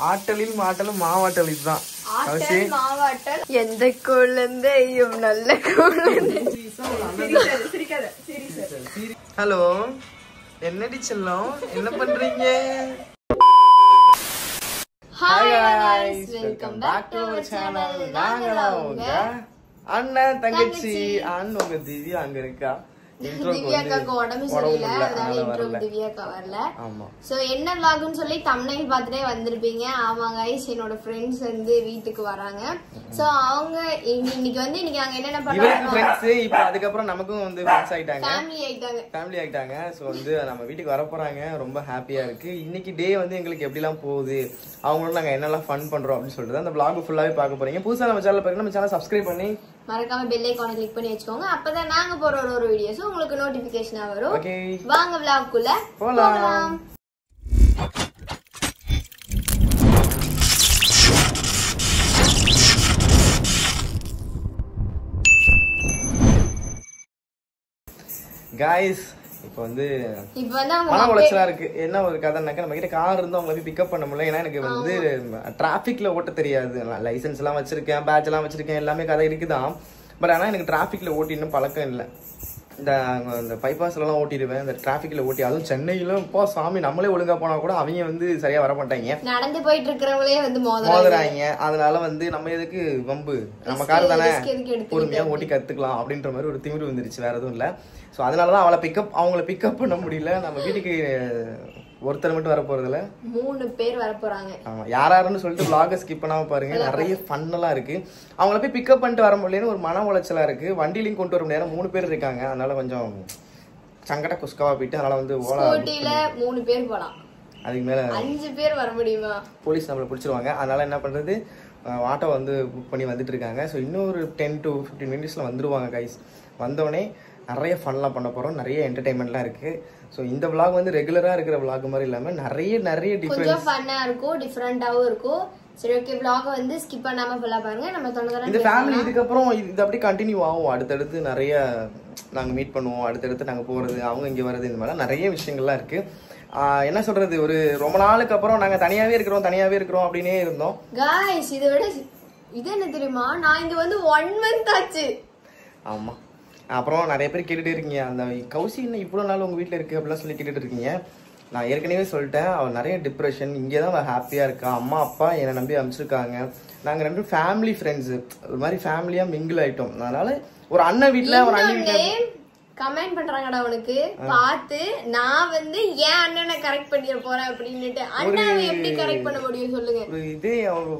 ஆட்டலில் மாட்டலும் மாவாட்டல் இதுதான். எந்த குழந்தையும் நல்ல குழந்தை. ஹலோ, என்னடி செல்லம், என்ன பண்றீங்க? Hi guys, welcome back to our channel. நாங்களா உங்க அண்ணன் தங்கச்சி. அண்ணன் உங்க திவ்யா அங்க இருக்கா. திவ்யாக்காக்கு உடம்பு சரியில்லை, அதனால இன்ட்ரோ திவ்யாக்கா வரல. சோ என்ன vlogனு சொல்லி thumbnail பார்த்துட்டே வந்திருப்பீங்க. ஆமா guys, என்னோட ஃப்ரெண்ட்ஸ் வந்து வீட்டுக்கு வராங்க. சோ அவங்க இன்னைக்கு நாங்க என்னென்ன பண்றோம், ஃப்ரெண்ட்ஸ் இப்போ அதுக்கு அப்புறம் நமக்கும் வந்து ஃப்ரெண்ட்ஸ் ஆயிட்டாங்க, ஃபேமிலி ஆயிட்டாங்க. சோ வந்து நம்ம வீட்டுக்கு வர போறாங்க. ரொம்ப ஹாப்பியா இருக்கு. இன்னைக்கு டே வந்து எங்களுக்கு எப்படிலாம் போகுது, அவங்களோட நாங்க என்னெல்லாம் ஃபன் பண்றோம் அப்படின்னு சொல்லிட்டு அந்த vlog ஃபுல்லாவே பார்க்க போறீங்க. புதுசா நம்ம சேனல் பாருங்க, நம்ம சேனல் சப்ஸ்கிரைப் பண்ணி மறக்காம பெல் ஐகானை கிளிக் பண்ணி வச்சுக்கோங்க. அப்பதான் நாங்க போற ஒரு வீடியோஸ் உங்களுக்கு நோட்டிபிகேஷனா வரும். வாங்க vlog குள்ள போலாம். காய்ஸ் இப்போ வந்து மன உளைச்சலா இருக்கு. என்ன ஒரு கதைனாக்கா, நம்ம கிட்ட கார் இருந்து அவங்களை போய் பிக்கப் பண்ண முடியல. ஏன்னா எனக்கு வந்து டிராபிக்ல ஓட்ட தெரியாது. லைசன்ஸ் எல்லாம் வச்சிருக்கேன், பேட்ச் எல்லாம் வச்சிருக்கேன், எல்லாமே கதை இருக்குதான். பட் ஆனா எனக்கு டிராபிக்ல ஓட்டி இன்னும் பழக்கம் இல்லை. இந்த பைபாஸ்ல எல்லாம் ஓட்டிடுவேன், இந்த டிராபிக்ல ஓட்டி. அதுவும் சென்னையில இப்போ சாமி நம்மளே ஒழுங்கா போனா கூட அவங்க வந்து சரியா வர மாட்டாங்க, நடந்து போயிட்டு இருக்கிறவங்களே வந்து மோதுறாங்க. அதனால வந்து நம்ம எதுக்கு வம்பு, நம்ம கார் தானே பொறுமையா ஓட்டி கத்துக்கலாம் அப்படின்ற மாதிரி ஒரு திமிரு வந்துருச்சு, வேற எதுவும் இல்ல. சோ அதனாலதான் அவங்கள பிக்கப் பண்ண முடியல. நம்ம வீட்டுக்கு ஒருத்தர் மட்டும் வர போறதுல 3 பேர் வர போறாங்க. ஆமா, யாராருன்னு சொல்லிட்டு vlog ஸ்கிப் பண்ணாம பாருங்க. நிறைய ஃபன்னெல்லாம் இருக்கு. அவங்கள போய் பிக்கப் பண்ணிட்டு வர முடியலன்னு ஒரு மன உளைச்சலா இருக்கு. வண்டியிலையும் கொண்டு வர முடியாது, 3 பேர் இருக்காங்க. அதனால கொஞ்சம் சங்கட குஸ்காவா போயிட்டு அதனால வந்து ஸ்கூட்டில 3 பேர் போலாம். அதுக்கு மேல 5 பேர் வர முடியுமா? போலீஸ் நம்மள பிடிச்சிருவாங்க. அதனால என்ன பண்றது, ஆட்டோ வந்து புக் பண்ணி வந்துட்டு இருக்காங்க. ஸோ இன்னொரு 10 to 15 மினிட்ஸ்ல வந்துருவாங்க கைஸ். வந்தோடனே நிறைய ஃபன்லாம் பண்ண போறோம், நிறைய என்டர்டைன்மெண்ட்லாம் இருக்கு. ஸோ இந்த vlog வந்து ரெகுலரா இருக்கிற vlog மாதிரி இல்லாம நிறைய கொஞ்சம் ஃபன்னா இருக்கும், டிஃபரெண்டாவும் இருக்கும். சரி, ஓகே, vlog வந்து ஸ்கிப் பண்ணாம ஃபுல்லா பாருங்க. நம்ம தொண்டதெல்லாம் இந்த ஃபேமிலி இதுக்கு அப்புறம் இது அப்படியே கண்டினியூ ஆகும். அடுத்தடுத்து நிறைய நாங்க மீட் பண்ணுவோம், அடுத்தடுத்து நாங்க போறது, அவங்க இங்க வர்றது, இந்த மாதிரி நிறைய விஷயங்கள்லாம் இருக்கு. என்ன சொல்றது, ஒரு ரொம்ப நாளுக்கு அப்புறம் நாங்க தனியாவே இருக்கிறோம் அப்படின்னே இருந்தோம். गाइस இதை விட இது என்ன தெரியுமா, நான் இங்க வந்து 1 month ஆச்சு. ஆமா, அப்புறம் நிறைய பேர் கேட்டுட்டே இருக்கீங்க, அந்த கௌசி என்ன இவ்வளவு நாள் உங்க வீட்டுல இருக்கு அப்படிலாம் சொல்லி கேட்டுட்டு இருக்கீங்க. நான் ஏற்கனவே சொல்லிட்டேன், அவள் நிறைய டிப்ரெஷன், இங்கேதான் அவள் ஹாப்பியா இருக்கா. அம்மா அப்பா என்னை நம்பி அமைச்சிருக்காங்க. நாங்க 2 ஃபேமிலி ஃப்ரெண்ட்ஸ், ஒரு மாதிரி ஃபேமிலியா மிங்கிள் ஆயிட்டோம். அதனால ஒரு அண்ணன் வீட்டுல ஒரு அண்ணன் வீட்டுல கமெண்ட் பண்றாங்கடா உனக்கு பார்த்து, நான் வந்து ஏன் அண்ணனை கரெக்ட் பண்ணிட போறேன் அப்படின்னுட்டு. அண்ணாவை எப்படி கரெக்ட் பண்ண முடியும் சொல்லுங்க? இதே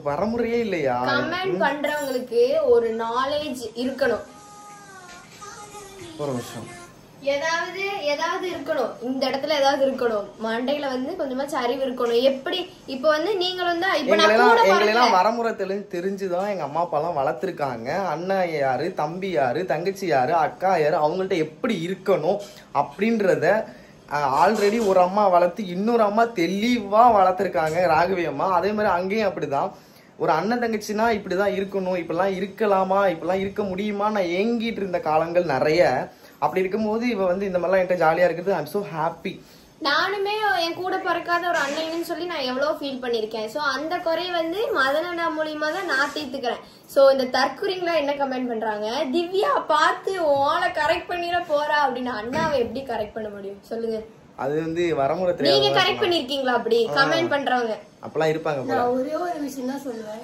வரமுறையே இல்லையா? கமெண்ட் பண்றவங்களுக்கு ஒரு நாலேஜ் இருக்கணும், ஒரு விஷயம் ஏதாவது இருக்கணும், இந்த இடத்துல ஏதாவது இருக்கணும், மண்டையில வந்து கொஞ்சமாச்சும் அறிவு இருக்கணும். எப்படி இப்ப வந்து நீங்க வந்து எங்களெல்லாம் வரமுறை தெரிஞ்சுதான் எங்க அம்மா அப்பா எல்லாம் வளர்த்துருக்காங்க. அண்ணன் யாரு, தம்பி யாரு, தங்கச்சி யாரு, அக்கா யாரு, அவங்கள்ட்ட எப்படி இருக்கணும் அப்படின்றத ஆல்ரெடி ஒரு அம்மா வளர்த்து இன்னொரு அம்மா தெளிவா வளர்த்துருக்காங்க, ராகவி அம்மா. அதே மாதிரி அங்கேயும் அப்படிதான். ஒரு அண்ணன் தங்கச்சினா இப்படிதான் இருக்கணும், இப்பெல்லாம் இருக்கலாமா, இப்பெல்லாம் இருக்க முடியுமா, நான் ஏங்கிட்டு இருந்த காலங்கள் நிறைய. அப்படி இருக்கும்போது இவ வந்து இந்த மாதிரிலாம் என்கிட்ட ஜாலியா இருக்குது. I'm so happy. நானுமே என் கூட பிறக்காத ஒரு அண்ணன்னு சொல்லி நான் எவ்வளவு ஃபீல் பண்ணிருக்கேன். சோ அந்த குறைய வந்து மதனண்ணா மூலியமா தான் நான் தீர்த்துக்கிறேன். சோ இந்த தற்குறிங்களா என்ன கமெண்ட் பண்றாங்க, திவ்யா பார்த்து ஓலை கரெக்ட் பண்ணிட போறா அப்படின்னு. அண்ணாவை எப்படி கரெக்ட் பண்ண முடியும் சொல்லுங்க? அது வந்து வரமுறை நீங்க கரெக்ட் பண்ணிருக்கீங்களா அப்படி கமெண்ட் பண்றவங்க? அப்பெல்லாம் இருப்பாங்க. நான் ஒரே ஒரு விஷயம் தான் சொல்லுவேன்.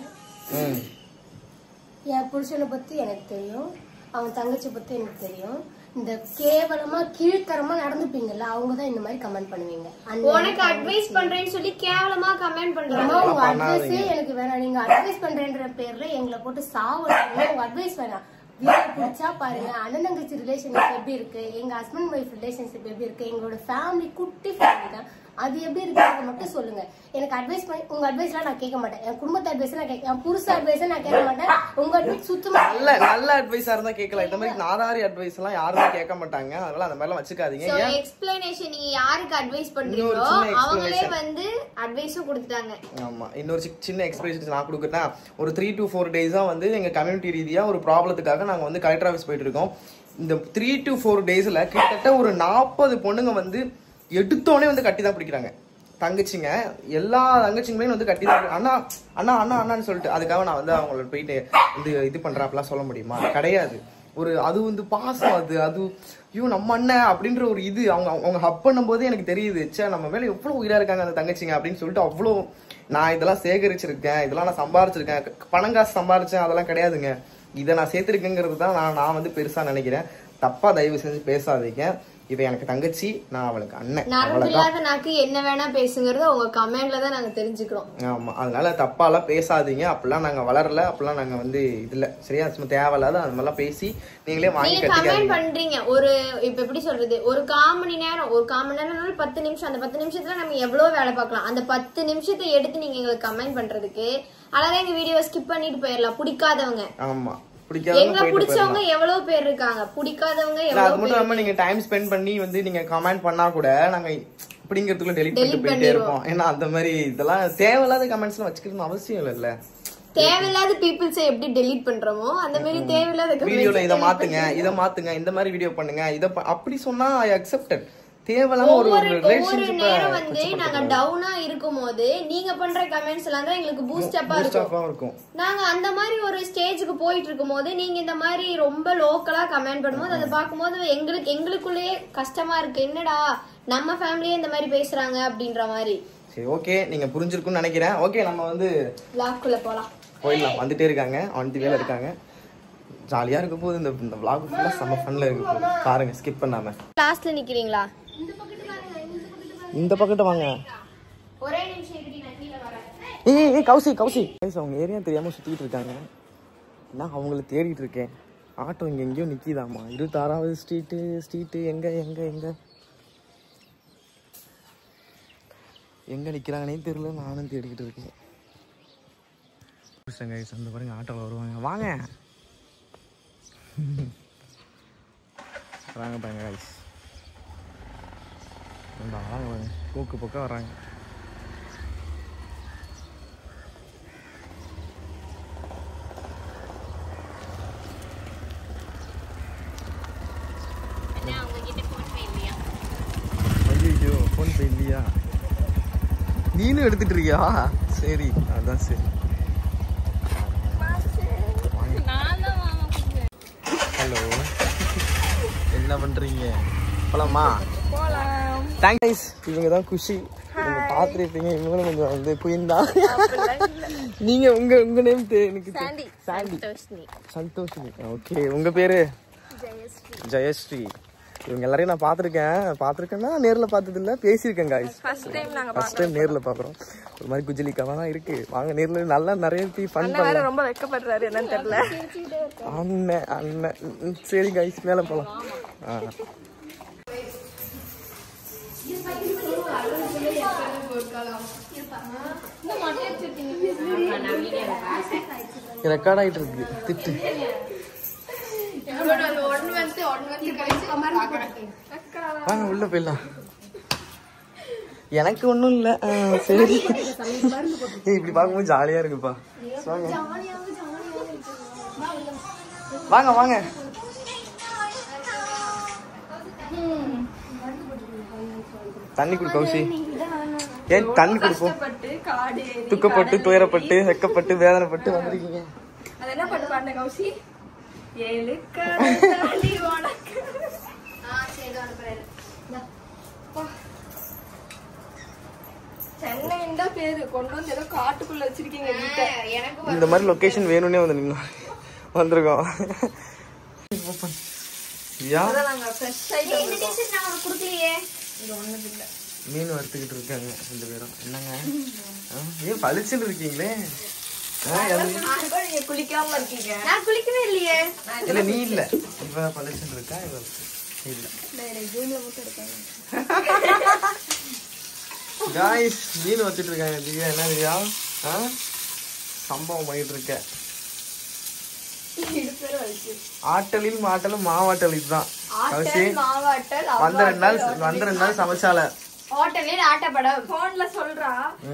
என் புருஷனை பத்தி எனக்கு தெரியும், அவன் தங்கச்சி பத்தி எனக்கு தெரியும். இந்த கேவலமா கீழ்த்தரமா நடந்துப்பீங்கல்ல, அவங்கதான் இந்த மாதிரி கமெண்ட் பண்ணுவீங்க. உனக்கு அட்வைஸ் பண்றேன்னு சொல்லி கேவலமா கமெண்ட் பண்றாங்க. உங்க அட்வைஸே எனக்கு வேணாம். நீங்க அட்வைஸ் பண்றேன்ற பேர்ல எங்களை போட்டு சாவடிங்க. உங்க அட்வைஸ் வேணாம். வீடியோ பிடிச்சா பாருங்க. அண்ணன் தங்கச்சி ரிலேஷன்ஷிப் எப்படி இருக்கு, எங்க ஹஸ்பண்ட் ஒய்ஃப் ரிலேஷன்ஷிப் எப்படி இருக்கு, எங்களோட ஃபேமிலி குட்டி ஃபேமிலி தான், அது எப்படி இருக்கு மட்டும் சொல்லுங்க. எனக்கு அட்வைஸ் பண்ணி உங்க அட்வைஸ்லாம் நான் கேட்க மாட்டேன். என் குடும்பத்தை அட்வைஸ் நான் என் புருஷ அட்வைஸ் நான் கேட்க மாட்டேன். உங்க அட்வைஸ் சுத்தமா நல்ல அட்வைஸா இருந்தா கேட்கலாம். இந்த மாதிரி நாதாரி அட்வைஸ் எல்லாம் யாருமே கேட்க மாட்டாங்க. அதனால அந்த மாதிரி எல்லாம் வச்சுக்காதீங்க. எக்ஸ்பிளனேஷன் நீங்க யாருக்கு அட்வைஸ் பண்றீங்களோ அவங்களே வந்து அட்வைஸும் கொடுத்துட்டாங்க. ஆமா, இன்னொரு சின்ன எக்ஸ்பிளனேஷன் நான் கொடுக்குறேன். ஒரு 3 to 4 டேஸா வந்து எங்க கம்யூனிட்டி ரீதியா ஒரு ப்ராப்ளத்துக்காக நாங்க வந்து கலெக்டர் ஆஃபீஸ் போயிட்டு இருக்கோம். இந்த 3 to 4 டேஸ்ல கிட்டத்தட்ட ஒரு 40 பொண்ணுங்க வந்து எடுத்தோடனே வந்து கட்டி தான் பிடிக்கிறாங்க. தங்கச்சிங்க எல்லா தங்கச்சிங்களையும் வந்து கட்டி தான் அண்ணா அண்ணா அண்ணா அண்ணான்னு சொல்லிட்டு அதுக்காக நான் வந்து அவங்கள போயிட்டு வந்து இது பண்றேன் அப்படிலாம் சொல்ல முடியுமா? கிடையாது. ஒரு அது வந்து பாசம், அது ஐயோ நம்ம அண்ணன் அப்படின்ற ஒரு இது அவங்க ஹப் பண்ணும் போதே எனக்கு தெரியுது, சே நம்ம மேல எவ்வளவு உயிரா இருக்காங்க அந்த தங்கச்சிங்க அப்படின்னு சொல்லிட்டு. அவ்வளோ நான் இதெல்லாம் சேகரிச்சிருக்கேன், இதெல்லாம் நான் சம்பாரிச்சிருக்கேன், பணம் காசு சம்பாரிச்சேன் அதெல்லாம் கிடையாதுங்க. இதை நான் சேர்த்திருக்கேங்கிறது தான் நான் வந்து பெருசா நினைக்கிறேன். தப்பா தயவு செஞ்சு பேசாதீங்க. இவ எனக்கு தங்கச்சி, நான் அவளுக்கு அண்ணன். நாக்கு என்ன வேணா பேசுங்கிறது உங்க கமெண்ட்ல தான் நாங்க தெரிஞ்சுக்கிறோம். ஆமா, அதனால தப்பாலாம் பேசாதீங்க. அப்படிலாம் நாங்க வளரல, அப்படிலாம் நாங்க வந்து இதுல சரியா தேவையில்லாத அது மாதிரிலாம் பேசி நீங்களே வாங்கி கமெண்ட் பண்றீங்க. ஒரு இப்ப எப்படி சொல்றது, ஒரு 1/4 மணி நேரம் 10 நிமிஷம், அந்த 10 நிமிஷத்துல நம்ம எவ்வளவு வேலை பார்க்கலாம். அந்த 10 நிமிஷத்தை எடுத்து நீங்க எங்களுக்கு கமெண்ட் பண்றதுக்கு அழகா எங்க வீடியோ ஸ்கிப் பண்ணிட்டு போயிடலாம். பிடிக்காதவங்க. ஆமா, பிடிச்சவங்க எவ்வளவு பேர் இருக்காங்க, பிடிக்காதவங்க எவ்வளவு பேர். நீங்க டைம் ஸ்பெண்ட் பண்ணி வந்து நீங்க கமெண்ட் பண்ணா கூட நாங்க இப்படிங்கிறதுக்குள்ள டெலிட் பண்ணிட்டு போயிட்டே இருப்போம். ஏன்னா அந்த மாதிரி இதெல்லாம் தேவையில்லாத கமெண்ட்ஸ் வச்சுக்கணும் அவசியம் இல்ல. தேவையில்லாத பீப்புள்ஸை எப்படி டெலீட் பண்றோமோ அந்த மாதிரி தேவையில்லாத வீடியோல இதை மாத்துங்க இந்த மாதிரி வீடியோ பண்ணுங்க இத அப்படி சொன்னா ஐ அக்செப்டட். ஒவ்வொரு நேரம் வந்து நாங்க டவுனா இருக்கும் போது நீங்க பண்ற கமெண்ட்ஸ் எல்லாம் தான் எங்களுக்கு பூஸ்ட் அப்பா இருக்கும். நாங்க அந்த மாதிரி ஒரு ஸ்டேஜுக்கு போயிட்டு இருக்கும் போது நீங்க இந்த மாதிரி ரொம்ப லோக்கலா கமெண்ட் பண்ணும்போது அதை பார்க்கும்போது எங்களுக்குள்ளேயே கஷ்டமா இருக்கு. என்னடா நம்ம ஃபேமிலியே இந்த மாதிரி பேசுறாங்க அப்படின்ற மாதிரி. சரி, ஓகே, நீங்க புரிஞ்சிருக்கும்னு நினைக்கிறேன். ஓகே, நம்ம வந்து வ்ளாக்குள்ள போயிடலாம். வந்துட்டே இருக்காங்க, ஆன் வேலை இருக்காங்க. ஜாலியா இருக்க போது இந்த vlog ஃபுல்லா செம ஃபன்ல இருக்கு போது. பாருங்க ஸ்கிப் பண்ணாம. லாஸ்ட்ல நிக்கிறீங்களா? இந்த பக்கத்துல வாங்க. ஒரே நிமிஷம் இருடி, நான் கீழ வரேன். ஏய் கௌசி அவங்க ஏரியா தெரியாம சுத்திட்டு இருக்காங்க. நான் அவங்கள தேடிட்டு இருக்கேன். ஆட்டோ இங்க எங்கேயோ நிக்கிதாமா. 26வது ஸ்ட்ரீட் எங்க நிக்கிறாங்கன்னே தெரியல. நானும் தேடிக்கிட்டு இருக்கேன். அந்த பாருங்க ஆட்டோல வருவாங்க. வாங்க பாருங்க கைஸ், போக்கு போக்கா வர்றாங்க. ஐயோ, போன் பே இல்லையா? நீனும் எடுத்துட்டு இருக்கியா? சரி, அதான் சரி. ஹலோ, என்ன பண்றீங்க? போலாமா? தேங்க்ஸ். இவங்க தான் குஷி, நீங்க பாத்துருப்பீங்க. இவங்களும் கொஞ்சம் வந்து குயின் தான். நீங்க உங்க நேம் எனக்கு சாண்டி சந்தோஷினி. ஓகே, உங்க பேரு? ஜெயஸ்ரீ. இவங்க எல்லாரையும் நான் பாத்திருக்கேன்னா நேர்ல பார்த்தது இல்ல, பேசியிருக்கேன் காய்ஸ். ஃபர்ஸ்ட் டைம் நேர்ல பாக்குறோம். ஒரு மாதிரி குஜலிக்காவா தான் இருக்கு. வாங்க நேர்ல நல்லா நிறைய ஃபன் பண்ணலாம். ரொம்ப வெக்கப்படுறாரு என்னன்னு தெரியல. அண்ணன் சரி காய்ஸ், மேல போலாம். ரெக்கார்ட் ஆயிட்டு இருக்கு. திட்டு வாங்க உள்ள போயிடலாம். எனக்கு ஒண்ணும் இல்ல. சரி, இப்படி பார்க்கும்போது ஜாலியா இருக்குப்பா. வாங்க வாங்க. தண்ணி குடு கௌசி. ஏன் தண்ணி குடுப்போம்? துக்கப்பட்டு துயரப்பட்டு வெக்கப்பட்டு வேதனைப்பட்டு வந்திருக்கீங்க. அது என்ன பாட்டு பாடுன கௌசி? சென்னை பேரு கொண்டு வந்து ஏதோ காட்டுக்குள்ள வச்சிருக்கீங்க. இந்த மாதிரி லொகேஷன் வேணும்னே வந்து நின்று வந்திருக்கோம். மீன் வறுத்துக்கிட்டு இருக்காங்க 2 பேரும். என்னங்க ஏன் பளிச்சுன்னு இருக்கீங்களே? குளிக்காம இருக்கீங்க. நான் குளிக்கவே இல்லையே. இல்ல நீ இல்ல, இவ பளிச்சுன்னு இருக்கா. இவ இல்ல. காய்ஸ், மீன் வச்சுட்டு இருக்காங்க. திவ்யா என்ன திவ்யா சம்பவம் பண்ணிட்டு இருக்க? ஆட்டலில் மாட்டலும் மாவாட்டல். இதுதான் வந்த 2 நாள் சமைச்சால ஹோட்டலில் ஆட்டப்படம் போன்ல சொல்றா.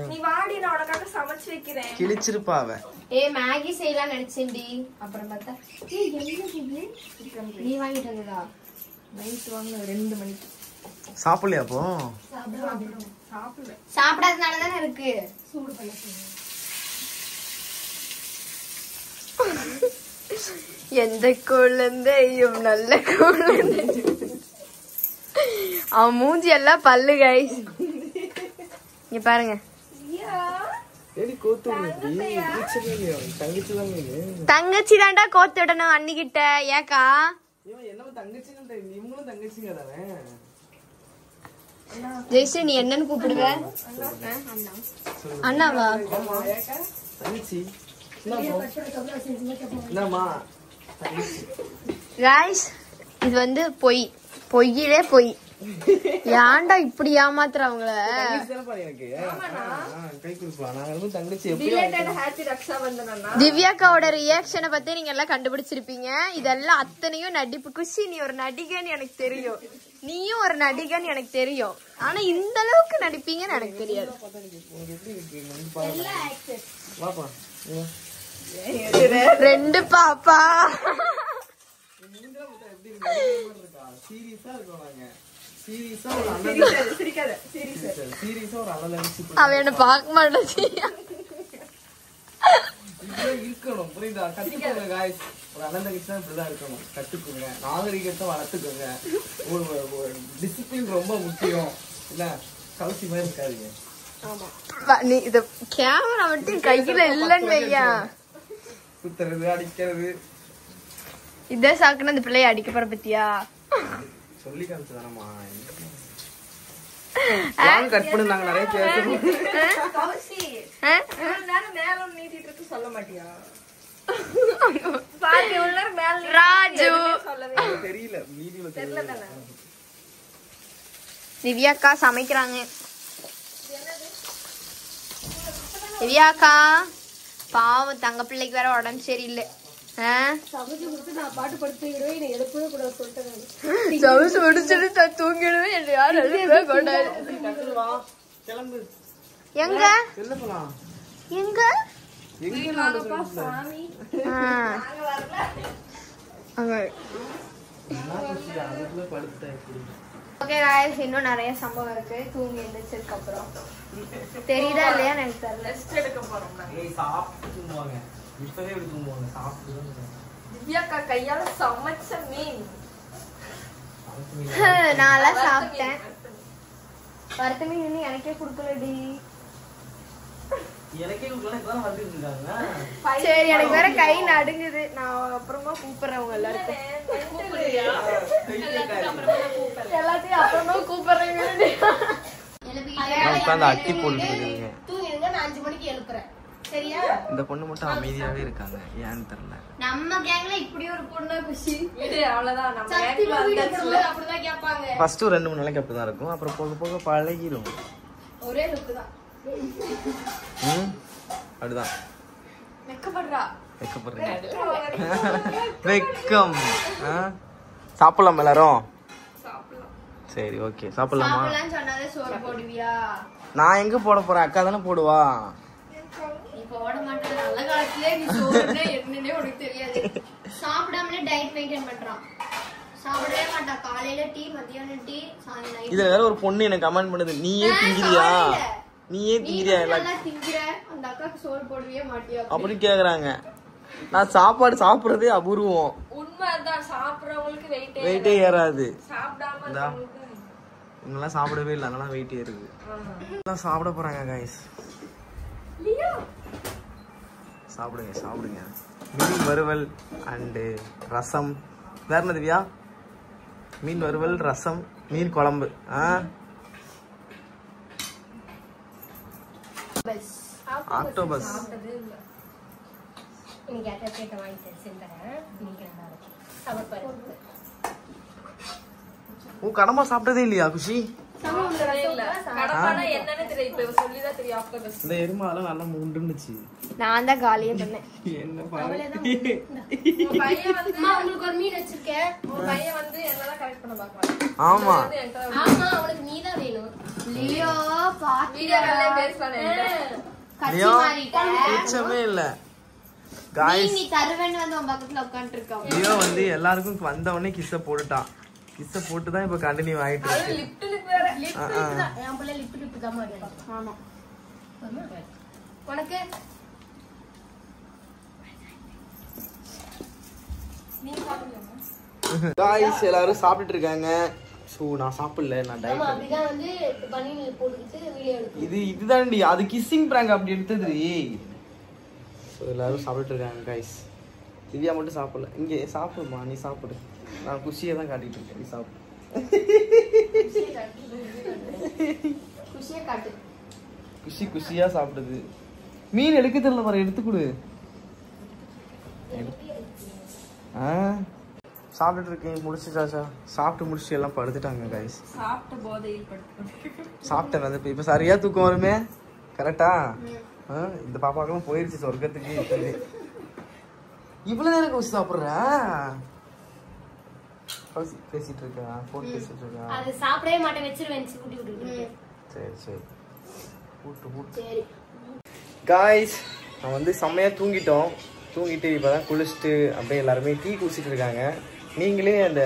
நீ வாடி, நான் உனக்காக சமைச்சு வைக்கிறேன். கிழிச்சிருப்பா அவ. மேகி செய்யலாம் நினைச்சேன்டி. அப்புறம் பார்த்தா நீ வாங்கிட்டு வந்ததா? நைட் வாங்க 2 மணிக்கு. சாப்பிடலையா? அப்போ சாப்பிடாதனால தானே இருக்கு. சூடு பண்ண எந்த குழந்தையும் நல்ல குழந்தை. அவன் மூஞ்சி எல்லாம் பல்லு கைஸ். இங்க பாருங்க. தங்கச்சி தாண்டா கோத்து விடணும் அண்ணிக்கிட்ட. ஏக்கா ஜெய்ஸ்ரீ நீ என்னன்னு கூப்பிடுவ? அண்ணாவா? கைஸ் இது வந்து பொய், பொய்யிலே பொய். ஏன்டா இப்படி ஏமாத்துறவங்கள? திவ்யாக்காவோட ரியாக்ஷனை பத்தி நீங்க எல்லாம் கண்டுபிடிச்சிருப்பீங்க. இதெல்லாம் அத்தனையும் நடிப்பு. குஷி நீ ஒரு நடிகன்னு எனக்கு தெரியும், நீயும் ஒரு நடிகன்னு எனக்கு தெரியும். ஆனா இந்த அளவுக்கு நடிப்பீங்கன்னு எனக்கு தெரியாது. ரெண்டு பாப்பா அவ என்ன பாக்க மாட்டேன். இருக்கணும் புரியுதா? கத்துக்கோங்க guys. ஒரு அண்ணன் தங்கச்சி தான் இப்படிதான் இருக்கணும். கத்துக்குங்க, நாகரிகத்தை வளர்த்துக்கோங்க. ஒரு டிசிப்ளின் ரொம்ப முக்கியம். இல்ல கவுசி மாதிரி இருக்காதீங்க. நீ இது கேமரா மட்டும் கையில இல்லன்னு வையா. குத்துறது அடிக்கிறது இதே சாக்குன்னு அந்த பிள்ளைய அடிக்க போற பத்தியா? சொல்லி காமிச்சுதானமா கட் பண்ணுனாங்க நிறைய பேர். சொல்ல மாட்டியா? ராஜு தெரியல, வீடியோல தெரியல. திவ்யாக்கா சமைக்கிறாங்க. திவ்யாக்கா பாவம் தங்க பிள்ளைக்கு வேற உடம்பு சரியில்லை. சமைச்சு கொடுத்து நான் பாட்டு படுத்துக்கிடுவேன். என்னை எழுப்பவே கூட சொல்லிட்டேன். சமைச்சு முடிச்சுட்டு தூங்கிடுவேன். என்ன யாரும் எழுப்பவே கூடாது. கிளம்பு. எங்க போலாம்? எங்க? ஓகே गाइस, இன்னும் நிறைய சம்பவம் இருக்கு. தூங்கி எழுந்திரிச்சதுக்கு அப்புறம் தெரியுதா இல்லையா எனக்கு தெரியல. ரெஸ்ட் எடுக்க போறோம் நாங்க. சாப்பிட்டு தூங்குவாங்க. இப்பவே இப்படி தூங்குவாங்க சாப்பிட்டு. திவ்யாக்கா கையால சமைச்ச மீன் நான் சாப்பிட்டேன். வறுத்த மீன் இன்னும் எனக்கே குடுக்கலடி. எனக்கே குடுக்கலாம் வந்துட்டு இருக்காங்க. சரி எனக்கு வேற கை நடுங்குது. நான் அப்புறமா கூப்பிடுறேன் உங்க எல்லாருக்கும். எல்லாத்தையும் அப்புறமா கூப்பிடுறேன். உட்காந்து அட்டி போட்டு இருக்கீங்க. தூங்கிடுங்க, நான் 5 மணிக்கு எழுப்புறேன். சரியா? இந்த பொண்ணு மட்டும் அமைதியாவே இருக்காங்க. ஏன்னு தெரியல. நம்ம கேங்ல இப்படி ஒரு பொண்ணு குஷி. அவ்வளவுதான். நம்ம சத்தியமா வீடியோ போடும்போது அப்படிதான் கேட்பாங்க. ஃபர்ஸ்ட் 2-3 நாளைக்கு அப்படிதான் இருக்கும். அப்புறம் போக போக பழகிடும். ஒரே லுக் தான். அப்படிதான். வெக்கப்படுறா. வெக்கப்படுறீங்க. வெக்கம். சாப்பிடலாம் எல்லாரும்? சரி ஓகே சாப்பிடலாமா? சாப்பிடலாம்னு சொன்னாலே சோறு போடுவியா? நான் எங்க போட போறேன்? அக்கா தானே போடுவா. நீ போட மாட்டேன். நல்ல காலத்திலே நீ சோறுனே என்னன்னே உனக்கு தெரியாது. சாப்பிடாமலே டயட் மெயின்டைன் பண்றான். சாப்பிடவே மாட்டா. காலையில டீ, மத்தியானம் டீ, சாயங்காலம். இதுல வேற ஒரு பொண்ணு எனக்கு கமெண்ட் பண்ணுது, நீயே திங்கிறியா? நீயே திங்கிறியா? நல்லா திங்கிற. அந்த அக்காக்கு சோறு போடவே மாட்டியா அப்படி கேக்குறாங்க. நான் சாப்பாடு சாப்பிடுறதே அபூர்வம். உண்மைதான். சாப்பிடுறவங்களுக்கு வெயிட்டே ஏறாது. சாப்பிடாம இவங்கெல்லாம் சாப்பிடவே இல்லை, அதனால வெயிட் ஏறுது. எல்லாம் சாப்பிட போறாங்க கைஸ். சாப்பிடுங்க சாப்பிடுங்க. மீன் வறுவல் அண்டு ரசம். வேற என்ன திவ்யா? மீன் வறுவல், ரசம், மீன் குழம்பு. ஆக்டோபஸ். இன்னைக்கு கேட்ட வாங்கிட்டு செஞ்சுறேன். இன்னைக்கு நல்லா இருக்கு. சாப்பிட கடமா சாப்பிட்டதே இல்லையா குஷி? இந்த எருமாலாம் நல்லா முண்டுச்சு. நான் தான் காலியே பண்ணேன். என்ன உங்களுக்கு ஒரு மீன் வச்சிருக்கேன். பையன் வந்து என்னதான் கரெக்ட் பண்ண பாக்குறான். ஆமா ஆமா, அவனுக்கு நீ தான் வேணும். லியோ பாத்தியா லியோ பிச்சமே இல்ல गाइस. நீ தருவேன்னு வந்து உன் பக்கத்துல உட்கார்ந்து இருக்கான். லியோ வந்து எல்லாருக்கும் வந்த உடனே கிஸ்ஸ போட்டுட்டான். கிஸ்ஸ போட்டு தான் இப்ப கண்டினியூ ஆயிட்டு இருக்கு. லிப்ட் என் பிள்ளை லிப் தான் மாட்டேன். ஆமா உனக்கு காய்ஸ் எல்லாரும் சாப்பிட்டுட்டு இருக்காங்க. ஸோ நான் சாப்பிடல, நான் ஆமா டயட். அப்படிதான் வந்து பனியன்ல போட்டுக்கிட்டு வீடியோ எடுத்து இதுதான்டி அது கிஸ்ஸிங் பிராங்க் அப்படி எடுத்தது. ஸோ எல்லாரும் சாப்பிட்டுட்டு இருக்காங்க காய்ஸ். திவ்யா மட்டும் சாப்பிடல. இங்கே சாப்பிடுமா, நீ சாப்பிடு. நான் குஷியை தான் காட்டிட்டு இருக்கேன், நீ சாப்பிடு. குஷியா காட்டு. குஷியா சாப்பிடுது. மீன் எடுக்க தெரியல பாரு, எடுத்து கொடு. சாப்பிட்டுட்டு இருக்கேன். முடிச்சுட்டாச்சா? சாப்பிட்டு முடிச்சு எல்லாம் படுத்துட்டாங்க காய்ஸ். சாப்பிட்ட போதையில் படுத்து சாப்பிட்டேன் வந்து இப்போ சரியா தூக்கம் வருமே. கரெக்டா? இந்த பாப்பாக்கெல்லாம் போயிருச்சு சொர்க்கத்துக்கு. இவ்வளவு நேரம் கவுசி சாப்பிடுற? கவுசி பேசிட்டு இருக்கா, போன் பேசிட்டு இருக்கா. அது சாப்பிடவே மாட்டேன், வச்சிருவேன் கூட்டி விட்டு. சரி கூட்டு. சரி காய்ஸ் நான் வந்து செம்மையா தூங்கிட்டு இப்பதான் குளிச்சுட்டு அப்படியே எல்லாருமே டீ குடிச்சிட்டு இருக்காங்க. நீங்களே அந்த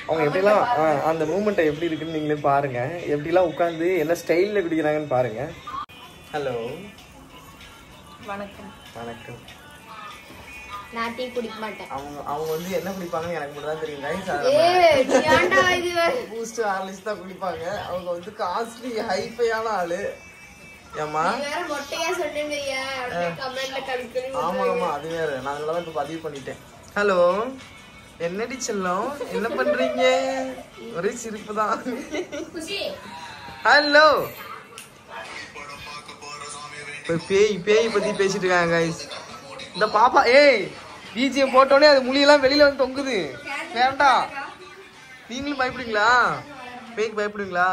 அவங்க எப்படிலாம் அந்த மூமெண்ட்டை எப்படி இருக்குன்னு நீங்களே பாருங்க. எப்படிலாம் உட்காந்து என்ன ஸ்டைலில் குடிக்கிறாங்கன்னு பாருங்க. ஹலோ வணக்கம். நான் டீ குடிக்க மாட்டேன். அவங்க வந்து என்ன குடிப்பாங்கன்னு எனக்கு மட்டும் தான் தெரியும் guys. பூஸ்ட் ஹார்லிக்ஸ் தான் குடிப்பாங்க. அவங்க வந்து காஸ்ட்லி ஹைஃபையான ஆளு. ஏமா வேற மொட்டையா சொன்னீங்கய்யா, கமெண்ட்ல கல்கரி. ஆமா அது வேற. நான் அதெல்லாம் இப்ப பதிவு பண்ணிட்டேன். ஹலோ என்னடி செல்லம், என்ன பண்றீங்க? ஒரே சிரிப்பு தான். ஹலோ பேய் பத்தி பேசிட்டு இருக்காங்க guys. இந்த பாப்பா பிஜிஎம் போட்டோடனே அது மொழியெல்லாம் வெளியில வந்து தொங்குது. வேண்டாம். நீங்களும் பயப்படுங்களா? பேய்க்கு பயப்படுங்களா?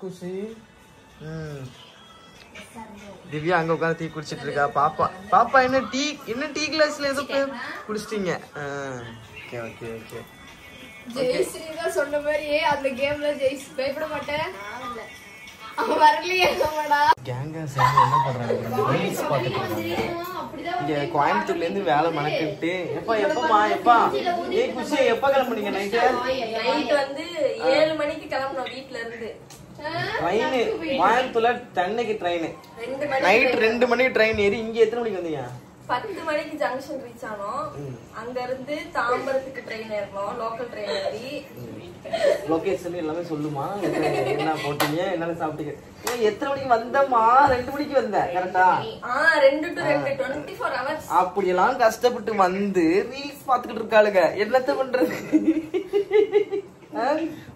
குஷி திவ்யா அங்க உட்காந்து டீ குடிச்சிட்டு இருக்கா. பாப்பா என்ன டீ கிளாஸ்ல ஏதோ குடிச்சிட்டீங்க. ஓகே ஜெயஸ்ரீ தான் சொன்ன மாதிரி அந்த கேம்ல ஜெயஸ்ரீ பயப்பட மாட்டேன். அவன் வரலையே கேங்கா சேர்ந்து என்ன பண்றாங்க? ரீல்ஸ் பார்த்துட்டு இருக்காங்க. இங்க கோயம்புத்தூர்ல இருந்து வேலை மணக்கிட்டு எப்பா குஷி எப்ப கிளம்புனீங்க? நைட் வந்து 7 மணிக்கு கிளம்பணும் வீட்ல இருந்து. ட்ரெயின் கோயம்புத்தூர்ல சென்னைக்கு ட்ரெயின் நைட் 2 மணிக்கு ட்ரெயின் ஏறி இங்க எத்தனை மணிக்கு வந்தீங்க? 10 மணிக்கு ஜங்ஷன் ரீச் ஆனோம். அங்க இருந்து தாம்பரத்துக்கு ட்ரெயின் ஏறணும், லோக்கல் ட்ரெயின் ஏறி. லொகேஷன் எல்லாமே சொல்லுமா, என்ன போட்டீங்க, என்ன சாப்பிட்டீங்க? எத்தனை மணிக்கு வந்தமா? 2 மணிக்கு வந்தேன் கரெக்டா? 2 to 2 24 hours. அப்படியெல்லாம் கஷ்டப்பட்டு வந்து ரீல்ஸ் பாத்துக்கிட்டு இருக்காளுங்க. என்னத்த பண்றது?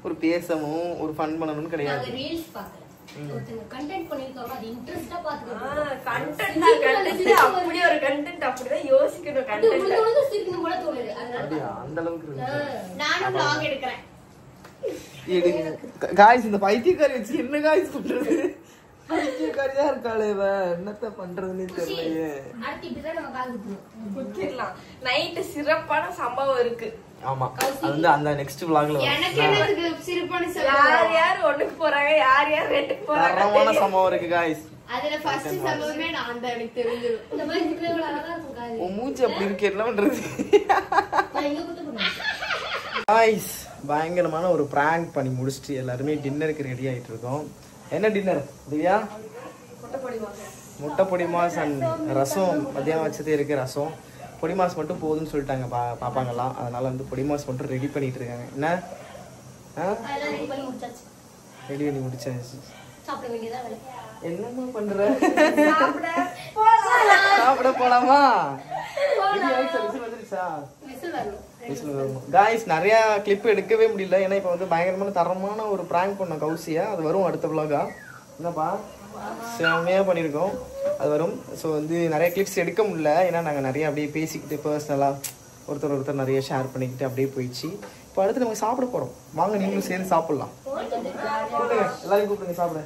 ஒரு பேசவும் ஒரு ஃபன் பண்ணணும்னு கிடையாது. ரீல்ஸ் பாக்குறேன், கண்டென்ட் பண்ணிருக்காங்க, அது இன்ட்ரெஸ்டா பாத்துக்கணும். கண்டென்ட் அப்படியே ஒரு கண்டென்ட் அப்படிதான் யோசிக்கணும். கண்டென்ட் சிரிக்கணும் போல தோணுது. அப்படியே அந்த அளவுக்கு இருக்கு. நானும் vlog எடுக்கிறேன். காய்ஸ் இந்த பைத்தியக்காரி வச்சு என்ன காய்ஸ் பண்றது? பைத்தியக்காரியா இருக்காளே இவ, என்னத்த பண்றதுன்னு தெரியலையே. அடுத்து இப்படிதான் நம்ம கால் குத்திரலாம். நைட் சிறப்பான சம்பவம் இருக்கு. ஆமா அது வந்து அந்த நெக்ஸ்ட் vlogல எனக்கு என்னது சிரிப்பான யார் ஒண்ணுக்கு போறாங்க, யார் ரெண்டுக்கு போறாங்க, தரமான சம்பவம் இருக்கு காய்ஸ். அதுல ஃபர்ஸ்ட் சம்பவமே நான் தான் எனக்கு தெரிஞ்சது. இந்த மாதிரி இருக்கிறவங்க அழகா இருக்கும் கால். உன் மூஞ்சி அப்படி இருக்கு, என்ன பண்றது? நான் இங்க குத்து போறேன். காய்ஸ் பயங்கரமான ஒரு பிராங்க் பண்ணி முடிச்சிட்டு எல்லாருமே டின்னருக்கு ரெடி ஆயிட்டு இருக்கோம். என்ன டின்னர் திவ்யா? முட்டை பொடி மாஸ் அண்ட் ரசம். மத்தியானம் வச்சதே இருக்கு ரசம். பொடி மாஸ் மட்டும் போதும்னு சொல்லிட்டாங்க பாப்பாங்கலாம். அதனால வந்து பொடி மாஸ் மட்டும் ரெடி பண்ணிட்டு இருக்காங்க. என்ன அதெல்லாம் ரெடி பண்ணி முடிச்சாச்சு. ரெடி பண்ணி முடிச்சாச்சு. சாப்பிட வேண்டியதா வேலை. என்னமா பண்ற? சாப்பிட போலாமா? விசில் வரணும். காய்ஸ் நிறைய கிளிப் எடுக்கவே முடியல. ஏன்னா இப்போ வந்து பயங்கரமான தரமான ஒரு பிராங்க் பண்ணோம் கௌசியா. அது வரும் அடுத்த vlog-ஆ. என்னப்பா செம்மையா பண்ணியிருக்கோம், அது வரும். ஸோ வந்து நிறைய கிளிப்ஸ் எடுக்க முடியல. ஏன்னா நாங்கள் நிறைய அப்படியே பேசிக்கிட்டு பர்சனலாக ஒருத்தர் நிறைய ஷேர் பண்ணிக்கிட்டு அப்படியே போயிடுச்சு. இப்போ அடுத்து நம்ம சாப்பிட போகிறோம். வாங்க நீங்களும் சேர்ந்து சாப்பிடலாம். கூப்பிடுங்க, எல்லாரையும் கூப்பிடுங்க சாப்பிட.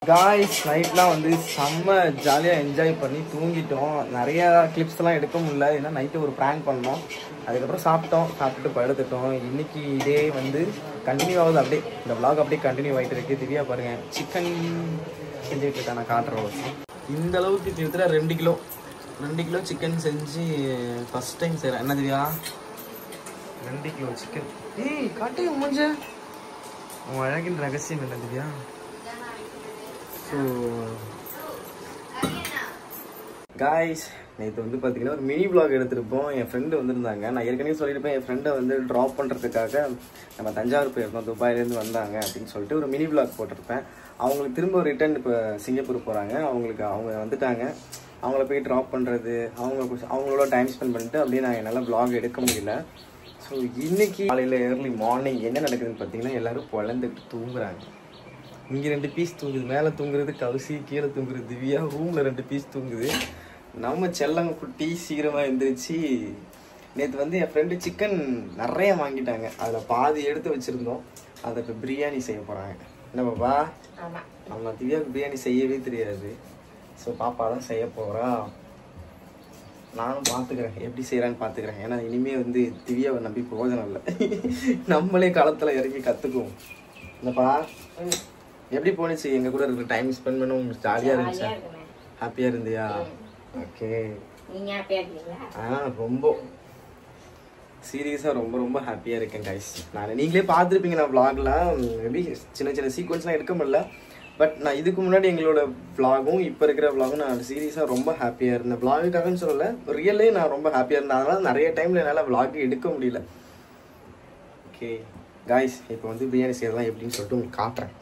காய்ஸ் நைட்லாம் வந்து செம்ம ஜாலியாக என்ஜாய் பண்ணி தூங்கிட்டோம். நிறையா கிளிப்ஸ்லாம் எடுக்க முடியல, ஏன்னா நைட்டு ஒரு ப்ராங்க் பண்ணோம். அதுக்கப்புறம் சாப்பிட்டுட்டு படுத்துட்டோம். இன்னைக்கு இதே வந்து கண்டினியூ ஆகுது. அப்படியே இந்த vlog அப்படியே கண்டினியூ ஆகிட்டு இருக்கு. திவ்யா பாருங்க சிக்கன் செஞ்சுட்டு இருக்கா, நான் காட்டுறோம். இந்த அளவுக்கு கிட்டத்தட்ட 2 கிலோ சிக்கன் செஞ்சு ஃபர்ஸ்ட் டைம் செய்கிறேன். என்ன திவ்யா? 2 kilo chicken. ஏய் காட்டு மூஞ்ச. உன் அழகின் ரகசியம் என்ன திவ்யா? ஸோ காய்ஸ், நேற்று வந்து பார்த்தீங்கன்னா ஒரு மினி vlog எடுத்திருப்போம். என் ஃப்ரெண்டு வந்திருந்தாங்க. நான் ஏற்கனவே சொல்லியிருப்பேன், என் ஃப்ரெண்டை வந்து ட்ராப் பண்ணுறதுக்காக நம்ம தஞ்சாவூர் போயிருந்தோம், துபாயிலேருந்து வந்தாங்க அப்படின்னு சொல்லிட்டு ஒரு மினி vlog போட்டிருப்பேன். அவங்களுக்கு திரும்ப ரிட்டர்ன் இப்போ சிங்கப்பூர் போகிறாங்க. அவங்க வந்துட்டாங்க. அவங்கள போய் ட்ராப் பண்ணுறது, அவங்களோட டைம் ஸ்பெண்ட் பண்ணிட்டு அப்படியே நான் என்னால் vlog எடுக்க முடியல. ஸோ இன்னைக்கு காலையில் ஏர்லி மார்னிங் என்ன நடக்குதுன்னு பார்த்தீங்கன்னா, எல்லோரும் பொழந்துக்கிட்டு தூங்குறாங்க. இங்கே 2 பீஸ் தூங்குது, மேலே தூங்குறது கவுசி, கீழே தூங்குறது திவ்யா, ரூமில் 2 பீஸ் தூங்குது. நம்ம செல்லங்க குட்டி சீக்கிரமாக எழுந்திரிச்சு நேற்று வந்து என் ஃப்ரெண்டு சிக்கன் நிறைய வாங்கிட்டாங்க. அதில் பாதி எடுத்து வச்சுருந்தோம். அதை இப்போ பிரியாணி செய்ய போகிறாங்க. என்ன பாப்பா? ஆமாம், திவ்யாவுக்கு பிரியாணி செய்யவே தெரியாது. ஸோ பாப்பா தான் செய்ய போகிறா. நானும் பார்த்துக்கிறேன், எப்படி செய்கிறான்னு பார்த்துக்கிறேன். ஏன்னா இனிமேல் வந்து திவ்யாவை நம்பி பிரயோஜனம் இல்லை. நம்மளே காலத்தில் இறங்கி கற்றுக்குவோம். என்னப்பா எப்படி போணுச்சு? எங்கள் கூட இருக்கிற டைம் ஸ்பெண்ட் பண்ண உங்களுக்கு ஜாலியாக இருந்துச்சா? ஹாப்பியாக இருந்தியா? ஓகே. ரொம்ப சீரியஸாக ரொம்ப ரொம்ப ஹாப்பியாக இருக்கேன் கைஸ். நான் நீங்களே பார்த்துருப்பீங்க, நான் vlogலாம் மேபி சின்ன சின்ன சீக்வன்ஸ்லாம் எடுக்க முடியல. பட் நான் இதுக்கு முன்னாடி எங்களோட vlogகும் இப்போ இருக்கிற vlogகும் நான் சீரியஸாக ரொம்ப ஹாப்பியாக இருந்தேன். vlogகாகன்னு சொல்லலை, ரியலே நான் ரொம்ப ஹாப்பியாக இருந்தேன். அதனால் நிறைய டைமில் என்னால் vlog எடுக்க முடியல. ஓகே காய்ஸ், இப்போ வந்து பிரியாணி செய்யலாம் எப்படின்னு சொல்லிட்டு உங்களுக்கு காட்டுறேன்.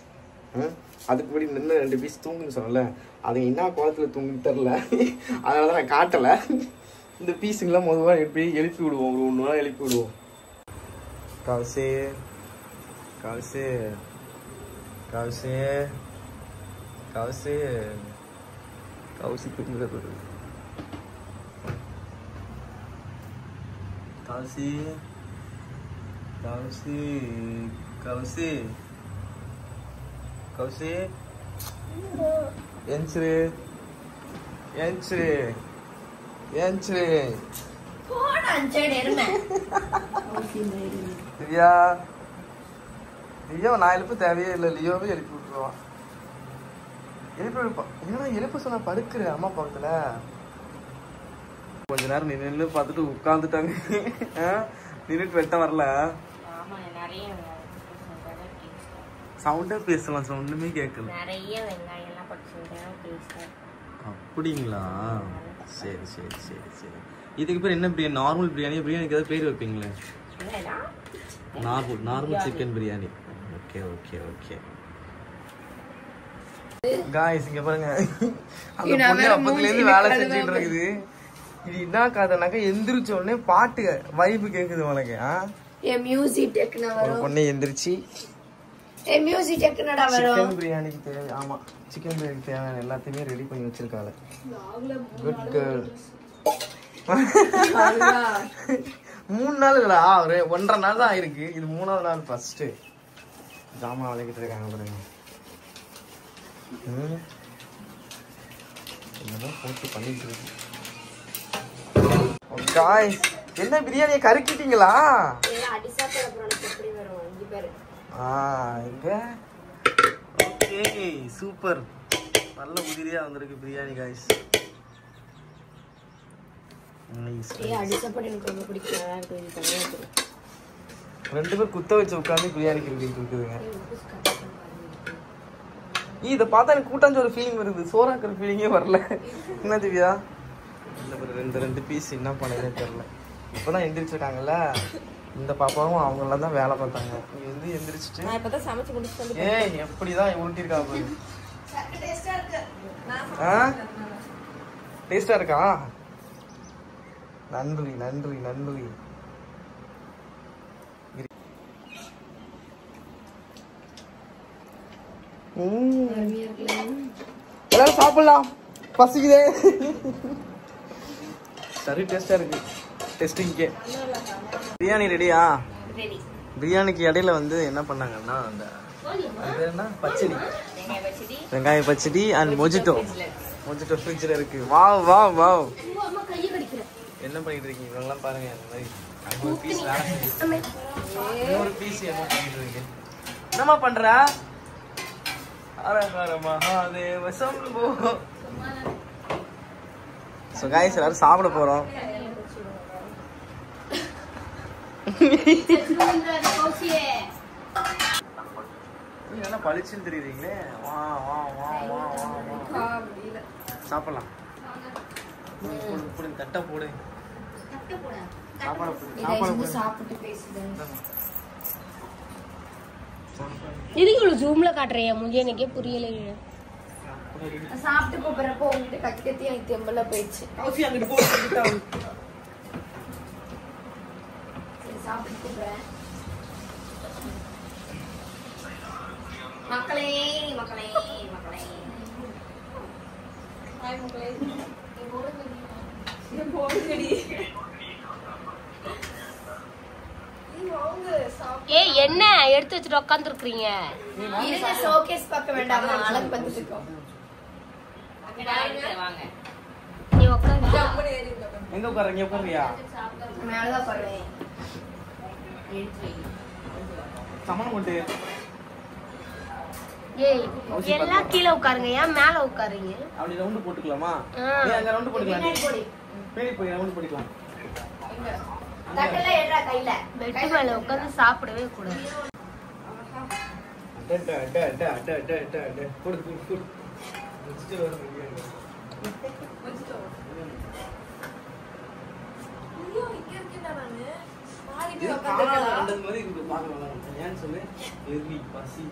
அதுக்கு முன்னாடி நின்று 2 பீஸ் தூங்குன்னு சொன்னல, அது என்ன கோலத்தில் தூங்குன்னு தெரில, அதனால தான் நான் காட்டலை. இந்த பீஸுங்கெல்லாம் முதல்ல எப்படி எழுப்பி விடுவோம், ஒரு 1 நாள் எழுப்பி விடுவோம். கவுசே கவுசே கவுசே கவுசே கவுசி தூங்குறது. கவுசி கவுசி கவுசி கவுசி என்ச்சிரு என்ச்சிரு என்ச்சிரு. திவ்யா திவ்யா நான் எழுப்ப தேவையே இல்லை, லியோவே எழுப்பி விட்டுருவான். எழுப்ப சொன்னா படுக்குற அம்மா பக்கத்துல. கொஞ்ச நேரம் நின்று பார்த்துட்டு உட்காந்துட்டாங்க. நின்றுட்டு வெட்ட வரல. சவுண்டா பேசலாம், ஒண்ணுமே கேட்கல. அப்படிங்களா? சரி சரி சரி சரி. இதுக்கு பேர் என்ன பிரியாணி? நார்மல் பிரியாணி? பிரியாணிக்கு ஏதாவது பேர் வைப்பீங்களே? Normal chicken biryani. Okay okay okay. Guys இங்க பாருங்க, அந்த பொண்ணு அப்பத்துல இருந்து வேலை செஞ்சுட்டு இருக்குது. இது என்ன கதைனாக்கா, எந்திரிச்ச உடனே பாட்டு வைப்பு கேக்குது உனக்கு. ஒரு பொண்ணு எந்திரிச்சு சிக்கன் பிரியாணிக்கு தேவை, ஆமா சிக்கன் பிரியாணிக்கு தேவையான எல்லாத்தையுமே ரெடி பண்ணி வச்சிருக்காங்க. Good girl. 3 நாள் இல்லடா, ஒரு 1.5 நாள் தான் ஆயிருக்கு. இது 3ஆவது நாள். ஃபர்ஸ்ட் ஜாமான் விளைக்கிட்டு இருக்காங்க பாருங்க. என்னதான் போட்டு பண்ணிட்டு இருக்கு. என்ன பிரியாணியை கருக்கிட்டீங்களா? இங்க ஓகே சூப்பர், நல்ல உதிரியா வந்திருக்கு பிரியாணி காய்ஸ். ரெண்டு பேர் குத்த வச்சு உட்காந்து பிரியாணி கிண்டிட்டு இருக்குதுங்க. இதை பார்த்தா எனக்கு கூட்டாஞ்சோறு ஃபீலிங் வருது, சோறாக்குற ஃபீலிங்கே வரல. என்ன திவ்யா? இந்த 2 பீஸ் என்ன பண்ணதே தெரியல. இப்பதான் எந்திரிச்சிருக்காங்கல்ல, இந்த பாப்பாவும் அவங்களாம் தான் வேலை பார்த்தாங்க. நீ வந்து எந்திரிச்சிட்டு ஏய் எப்படிதான் உருட்டிருக்கா போய். டேஸ்டா இருக்கா? நன்றி நன்றி நன்றி. எல்லாரும் சாப்பிடலாம், பசிக்குதே. சரி டேஸ்டா இருக்கு. டெஸ்டிங்கே பிரியாணி ரெடியா? பிரியாணிக்கு இடையில வந்து என்ன பண்ணாங்கன்னா, அந்த என்ன பச்சடி, வெங்காய பச்சடி அண்ட் மொஜிட்டோ. மொஜிட்டோ ஃப்ரிட்ஜில் இருக்கு. Wow wow wow. என்ன பண்ணிட்டு இருக்கீங்க இவங்கெல்லாம் பாருங்க. அந்த மாதிரி ஒரு பீஸ் வேலை செஞ்சு இன்னொரு பீஸ் என்ன பண்ணிட்டு இருக்கீங்க? என்னம்மா பண்ற? அரஹர மகாதேவ சம்போ. ஸோ காய்ஸ் எல்லாரும் சாப்பிட போறோம். நல்லா பளிச்சுன்னு தெரியுறீங்களே. வா வா வா வா வா வா. சாப்பிடலாம். போடு தட்டை போடு. சாப்பிட்டு பேசுறேன். இதுக்கு ஜூம்ல காட்டுறேன் முடி எனக்கே புரியல. சாப்பிட்டு போறப்போ உங்ககிட்ட கத்தி கத்தி எனக்கு தெம்பல போயிடுச்சு. அங்கிட்டு போ. சாப்பிட்டு போறேன். மக்களே மக்களே மக்களே. ஹாய் மக்களே. ஏய் என்ன எடுத்து வச்சுட்டு உட்காந்துருக்கீங்க? இருங்க ஷோகேஸ் பார்க்க வேண்டாமா? அழகு பார்த்துட்டு இருக்கோம். வாங்க நீ உட்காந்து. எங்க உட்காருங்க? உட்காருங்கயா. மேலதான் பாருங்க. சமணம் போட்டு. ஏய் எல்லாம் கீழே உட்காருங்க, ஏன் மேல உட்காருங்க? அப்படி ரவுண்ட் போட்டுக்கலாமா? ஏய் அங்க ரவுண்ட் போட்டுக்கலாம். பேடி போய் ரவுண்ட் போட்டுக்கலாம். தட்டல ஏறா கையில. பெட் மேல உட்கார்ந்து சாப்பிடவே கூடாது. போடு போடு போடு. முடிச்சிட்டு வரணும். ஐயோ இங்க இருக்கேன்டா நானு. மாறி இது போய் காணாத உட்கார்ந்திருக்கா. அந்த மாதிரி இது பார்க்கலாம். ஏன் சொல்லு? எரி பசி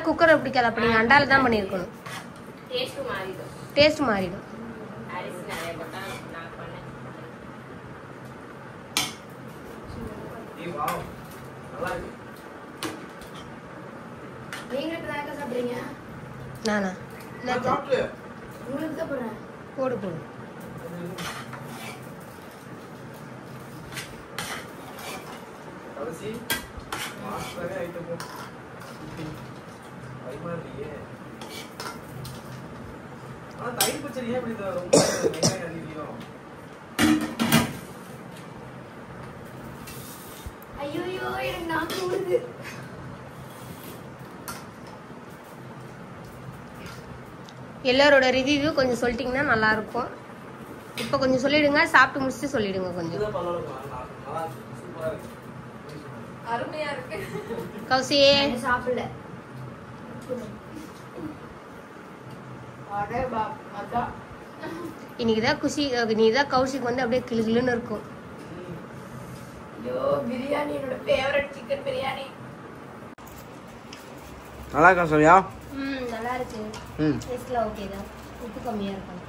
குக்கரை பிடிக்காது, அப்படி அண்டால தான் பண்ணிருக்கணும். டேஸ்ட் மாறிடும். நீங்க இப்பதான் சாப்பிடுறீங்க? நானா உங்களுக்கு தான் போறேன். போடு போடு. தயிர் பச்சடி ஏன் இப்படி ரொம்ப அதிகம்? ஐயோ எனக்கு நாக்கு ஊறுது. எல்லாரோட ரிவ்யூ கொஞ்சம் சொல்லிட்டீங்கன்னா நல்லா இருக்கும். இப்போ கொஞ்சம் சொல்லிடுங்க, சாப்பிட்டு முடிச்சுட்டு சொல்லிடுங்க கொஞ்சம். அருமையா இருக்கு. கௌசியே சாப்பிடல. அடே பாப் அதான். இன்னைக்குதான் குஷி, நீதான் கௌஷிக் வந்து அப்படியே கிளுகிளுன்னு இருக்கும். ஐயோ பிரியாணி என்னோட ஃபேவரட் சிக்கன் பிரியாணி. நல்லா இருக்கா சோனியா? நல்லா இருக்கு. டேஸ்ட்ல ஓகே தான். உப்பு கம்மியா இருக்கும்.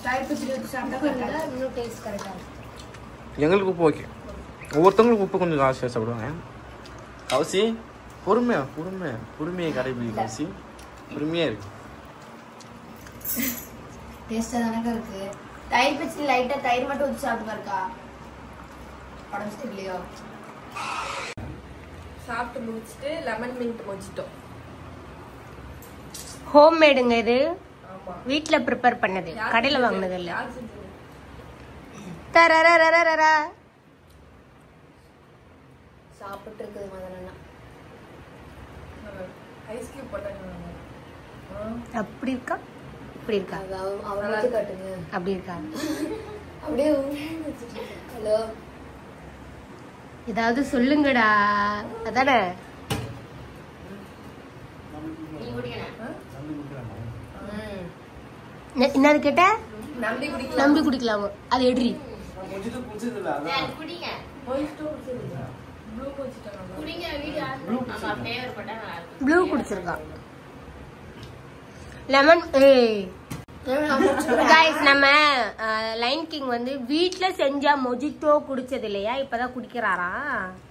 தயிர் பச்சடி வச்சு சாப்பிட்டா இன்னும் டேஸ்ட் கரெக்டா இருக்கும். எங்களுக்கு உப்பு ஓகே. ஒவ்வொருத்தவங்களுக்கு உப்பு கொஞ்சம் ஜாஸ்தியாக சாப்பிடுவாங்க. கௌசி பொறுமையை கடைபிடி கௌசி. பொறுமையாக இருக்கு. டேஸ்டா தானே இருக்கு. தயிர் பச்சடி லைட்டா தயிர் மட்டும் ஊத்தி சாப்பிட்டு இருக்கா. உடம்பு இல்லையோ. சாப்பிட்டு முடிச்சிட்டு லெமன் மின்ட் முடிச்சிட்டோம். ஹோம் மேடுங்க இது. ஆமா. வீட்ல ப்ரிப்பேர் பண்ணது, கடையில வாங்குனது இல்ல. யார் செஞ்சது? தரரரரரரா. சாப்பிட்டு இருக்குது மதனா. ஐஸ் கியூப் போட்டாங்க. அப்படி இருக்கா? இப்படி இருக்கா? அவங்களுக்கு காட்டுங்க. அப்படி இருக்கா? அப்படியே ஹலோ ஏதாவது சொல்லுங்கடா. அதானே என்னது கேட்ட? நம்பி குடிக்கலாம். நம்பி குடிக்கலாமா? அது எடுறி. ப்ளூ குடிச்சிருக்கான். லெமன். गाइस நம்ம லைன் கிங் வந்து வீட்ல செஞ்ச மொஜிட்டோ குடிச்சது இல்லையா, இப்பதான் குடிக்கறாரா.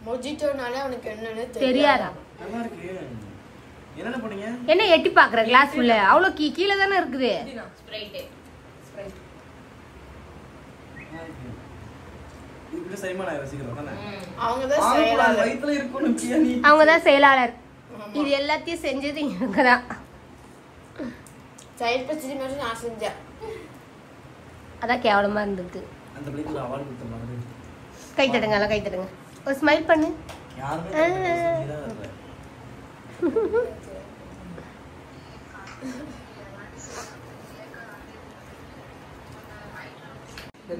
மொஜிட்டோனால அவனுக்கு என்னன்னு தெரியாதா? நல்லா இருக்கு. என்னென்ன பண்ணீங்க? என்ன எட்டி பாக்குற கிளாஸ் உள்ள? அவ்வளவு கீழே தானே இருக்குது. ஸ்ப்ரைட். இது சைமனா ரசிகர் தானே? அவங்க தான் செயலாளர். வயித்துல இருக்குன்னு பியானி. அவங்க தான் செயலாளர். இது எல்லாத்தையும் செஞ்சது இவங்க தான். தயிர் பச்சடி மட்டும் நான் செஞ்சேன். அதான் கேவலமா இருந்திருக்கு. அந்த பிளேட்ல அவார்ட் கொடுத்தாங்க. கை தட்டுங்க, எல்லாம் கை தட்டுங்க. ஒரு ஸ்மைல் பண்ணு. யாருமே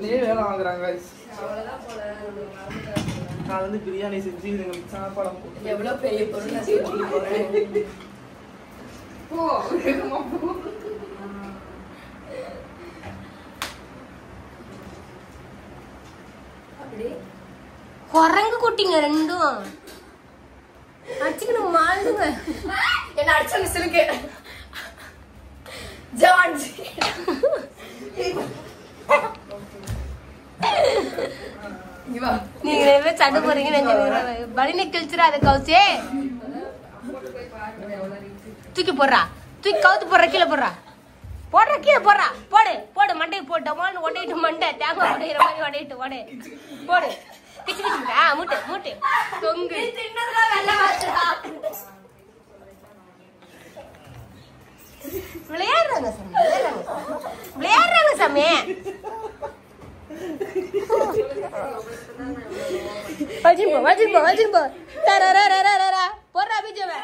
வீட்லயே வேலை வாங்குறாங்க நான் வந்து பிரியாணி செஞ்சு இதுங்களுக்கு சாப்பாடம் போட்டு எவ்வளவு பெரிய பொருள் நான் செஞ்சுட்டு போறேன். அப்படி குரங்கு குட்டிங்க ரெண்டும் அடிச்சுக்கணும் மாளுங்க. என்ன அடிச்சாங்க சொல்லுங்க ஜான்ஜி. நீங்க ரெண்டு பேரும் சண்டை போறீங்க. பலினை கிழிச்சிடா அதை கவுச்சே தூக்கி போடுறா. தூக்கி கவுத்து போடுற கீழே போடுறா. போடுற கீழே போடுறா. போடு போடு மண்டையை போட்டு டமால்னு ஒடையிட்டு மண்டை தேங்காய் உடையிற மாதிரி ஒடையிட்டு ஓடு போடு. கிச்சு கிச்சு மூட்டை மூட்டை தொங்கு விளையாடுறாங்க சாமி. விளையாடுறாங்க சாமி. வச்சிருப்போம் போடுறா பிஜவை.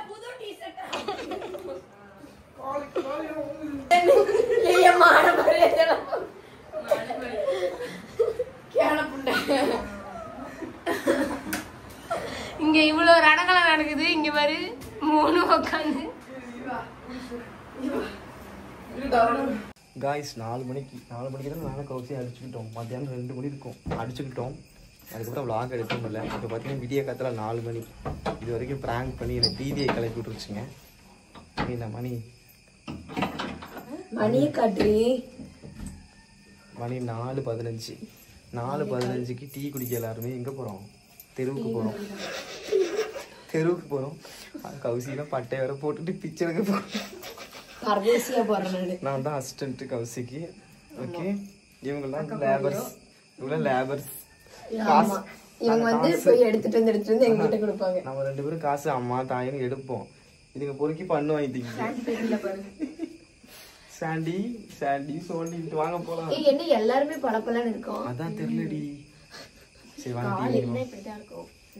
இங்க இவ்வளவு ரணகலம் நடக்குது. இங்க பாரு 3 உட்காந்து. காய்ஸ் 4 மணிக்கு தான் நானும் கவுசி அடிச்சுக்கிட்டோம். மத்தியானம் 2 மணி இருக்கும் அடிச்சுக்கிட்டோம். அதுக்கப்புறம் விளாக் எடுக்க முடியல. இப்போ பார்த்தீங்கன்னா விடிய காலத்தில் 4 மணி. இது வரைக்கும் ப்ராங்க் பண்ணி எனக்கு டிவியை கிளப்பி விட்டுருச்சுங்க. என்ன மணியை காட்டு. மணி 4:15. 4:15க்கு டீ குடிக்க எல்லாருமே எங்கே போகிறோம்? தெருவுக்கு போகிறோம். கவுசிலாம் பட்டை வேற போட்டுட்டு பிச்சை எடுக்க போகிறோம். பரதேசியா போறேன். நான் தான் அசிஸ்டன்ட் கவுசிக்கு. ஓகே, இவங்கெல்லாம் லேபர்ஸ். இவங்க வந்து போய் எடுத்துட்டு வந்து எங்க கிட்ட கொடுப்பாங்க. நம்ம 2 பேரும் காசு அம்மா தாயின்னு எடுப்போம். இதுங்க பொறுக்கி பண்ணு வாங்கிட்டீங்க. சாண்டி சோண்டிட்டு வாங்க போலாம். என்ன எல்லாருமே பளபளன்னு இருக்கோம். அதான் தெரியலடி. சரி வாங்க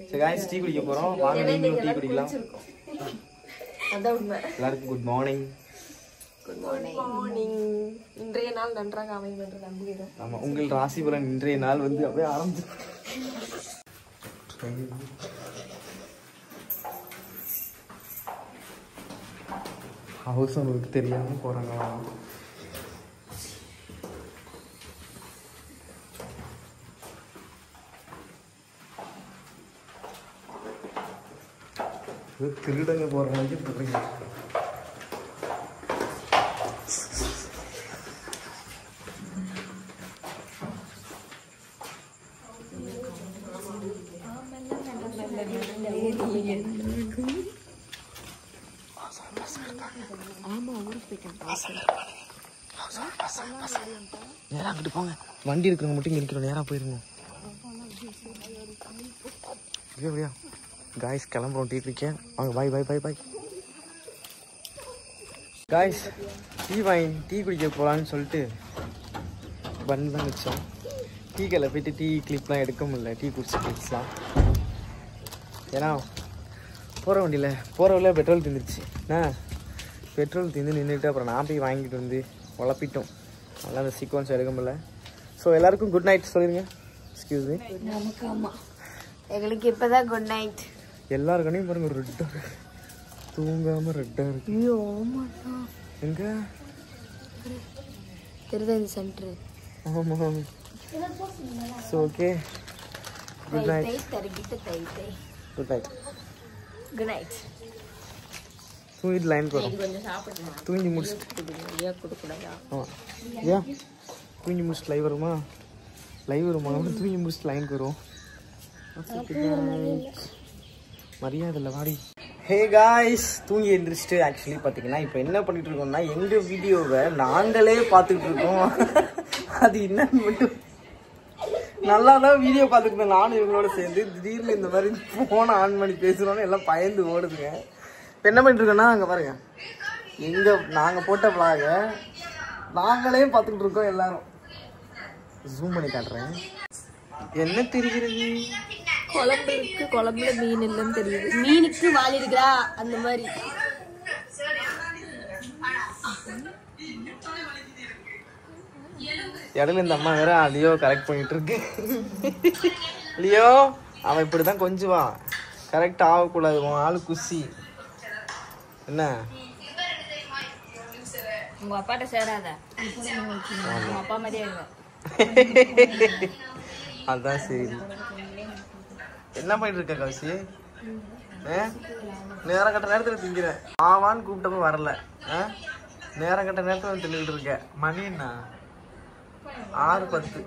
சரி காய்ஸ் டீ குடிக்க போறோம். வாங்க நீங்களும் டீ குடிக்கலாம். அதான் உண்மை. எல்லாருக்கும் குட் மார்னிங். இன்றைய நாள் நன்றாக அமையும் என்று நம்புகிறோம். ஆமா, உங்கள் ராசி பலன் இன்றைய நாள் வந்து அப்படியே ஆரம்பிச்சு. ஹவுஸ் ஓனருக்கு தெரியாம போறாங்க. திருடங்க போற மாதிரி போறீங்க. நேரா அங்கிட்டு போங்க. வண்டி இருக்கிறவங்க மட்டும் இங்க நிக்கிறோம். நேரா போயிருங்க. அப்படியா காய்ஸ் கிளம்புறோம். டீ குடிக்க வாங்க. பாய். காய்ஸ் டீ குடிக்க போகலான்னு சொல்லிட்டு பன் தான் வச்சோம். டீ கடையில் போயிட்டு டீ கிளிப்லாம் எடுக்க முடியல. டீ குடிச்ச கிளிப்ஸ்லாம் ஏன்னா போகிற வழியில் பெட்ரோல் தீர்ந்துருச்சு. பெட்ரோல் தீர்ந்து நின்றுட்டு அப்புறம் நான் போய் வாங்கிட்டு வந்து உழப்பிட்டோம். அதெல்லாம் அந்த சீக்வன்ஸ் எடுக்க முடியல. ஸோ எல்லாருக்கும் குட் நைட் சொல்லிடுங்க. Excuse me. நமக்கு ஆமா, எங்களுக்கு இப்பதான் குட் நைட். எல்லாரு கண்ணையும் பாருங்க ரெட்டா தூங்காம ரெட்டா இருக்கு. ஐயோ ஆமாடா. எங்க திருதன் சென்டர். ஆமா. So okay good night. Good night. Good night. தூங்கிட்டு லைன் போகிறோம். கொஞ்சம் சாப்பிடுமா? தூங்கி முடிச்சுட்டு கொடுக்கூடாதா? ஆமாம் ஏன் தூங்கி முடிச்சுட்டு லைவ் வருமா? தூங்கி முடிச்சுட்டு லைனுக்கு வரும். மரியாதை இல்லை வாடி. ஹே காய்ஸ் தூங்கி எழுந்திரிச்சிட்டு ஆக்சுவலி பார்த்தீங்கன்னா இப்போ என்ன பண்ணிட்டு இருக்கோம்னா எங்கள் வீடியோவை நாங்களே பார்த்துக்கிட்டு இருக்கோம். அது என்னன்னு மட்டும் நல்லா தான் வீடியோ பார்த்துக்கிட்டோம். நானும் இவங்களோட சேர்ந்து திடீர்னு இந்த மாதிரி ஃபோனை ஆன் பண்ணி பேசுகிறோன்னு எல்லாம் பயந்து ஓடுதுங்க. இப்போ என்ன பண்ணிட்டு இருக்கோன்னா அங்கே பாருங்க நாங்கள் போட்ட விளாக நாங்களே பார்த்துக்கிட்டு இருக்கோம் எல்லாரும். ஜூம் பண்ணி காட்டுறேன். என்ன தெரிகிறது? குழம்பு இருக்கு, குழம்புல மீன் இல்லைன்னு தெரியுது. மீனுக்கு வால் இருக்கிறா அந்த மாதிரி. இடையில இந்த அம்மா வேற லியோ கரெக்ட் பண்ணிட்டு இருக்கு. லியோ அவன் இப்படிதான் கொஞ்சுவான், கரெக்ட் ஆகக்கூடாது. உன் ஆளு குசி என்ன? உங்க அப்பாட்ட சேராத, உங்க அப்பா மாதிரியே இருங்க. அதான் சரி. என்ன பண்ணிட்டு இருக்க கௌசி? நேரம் கட்ட நேரத்துல திங்கிறேன். ஆவான்னு கூப்பிட்டப்ப வரல, நேரம் கட்ட நேரத்துல தின்னுட்டு இருக்க. மணி என்ன? 6:10,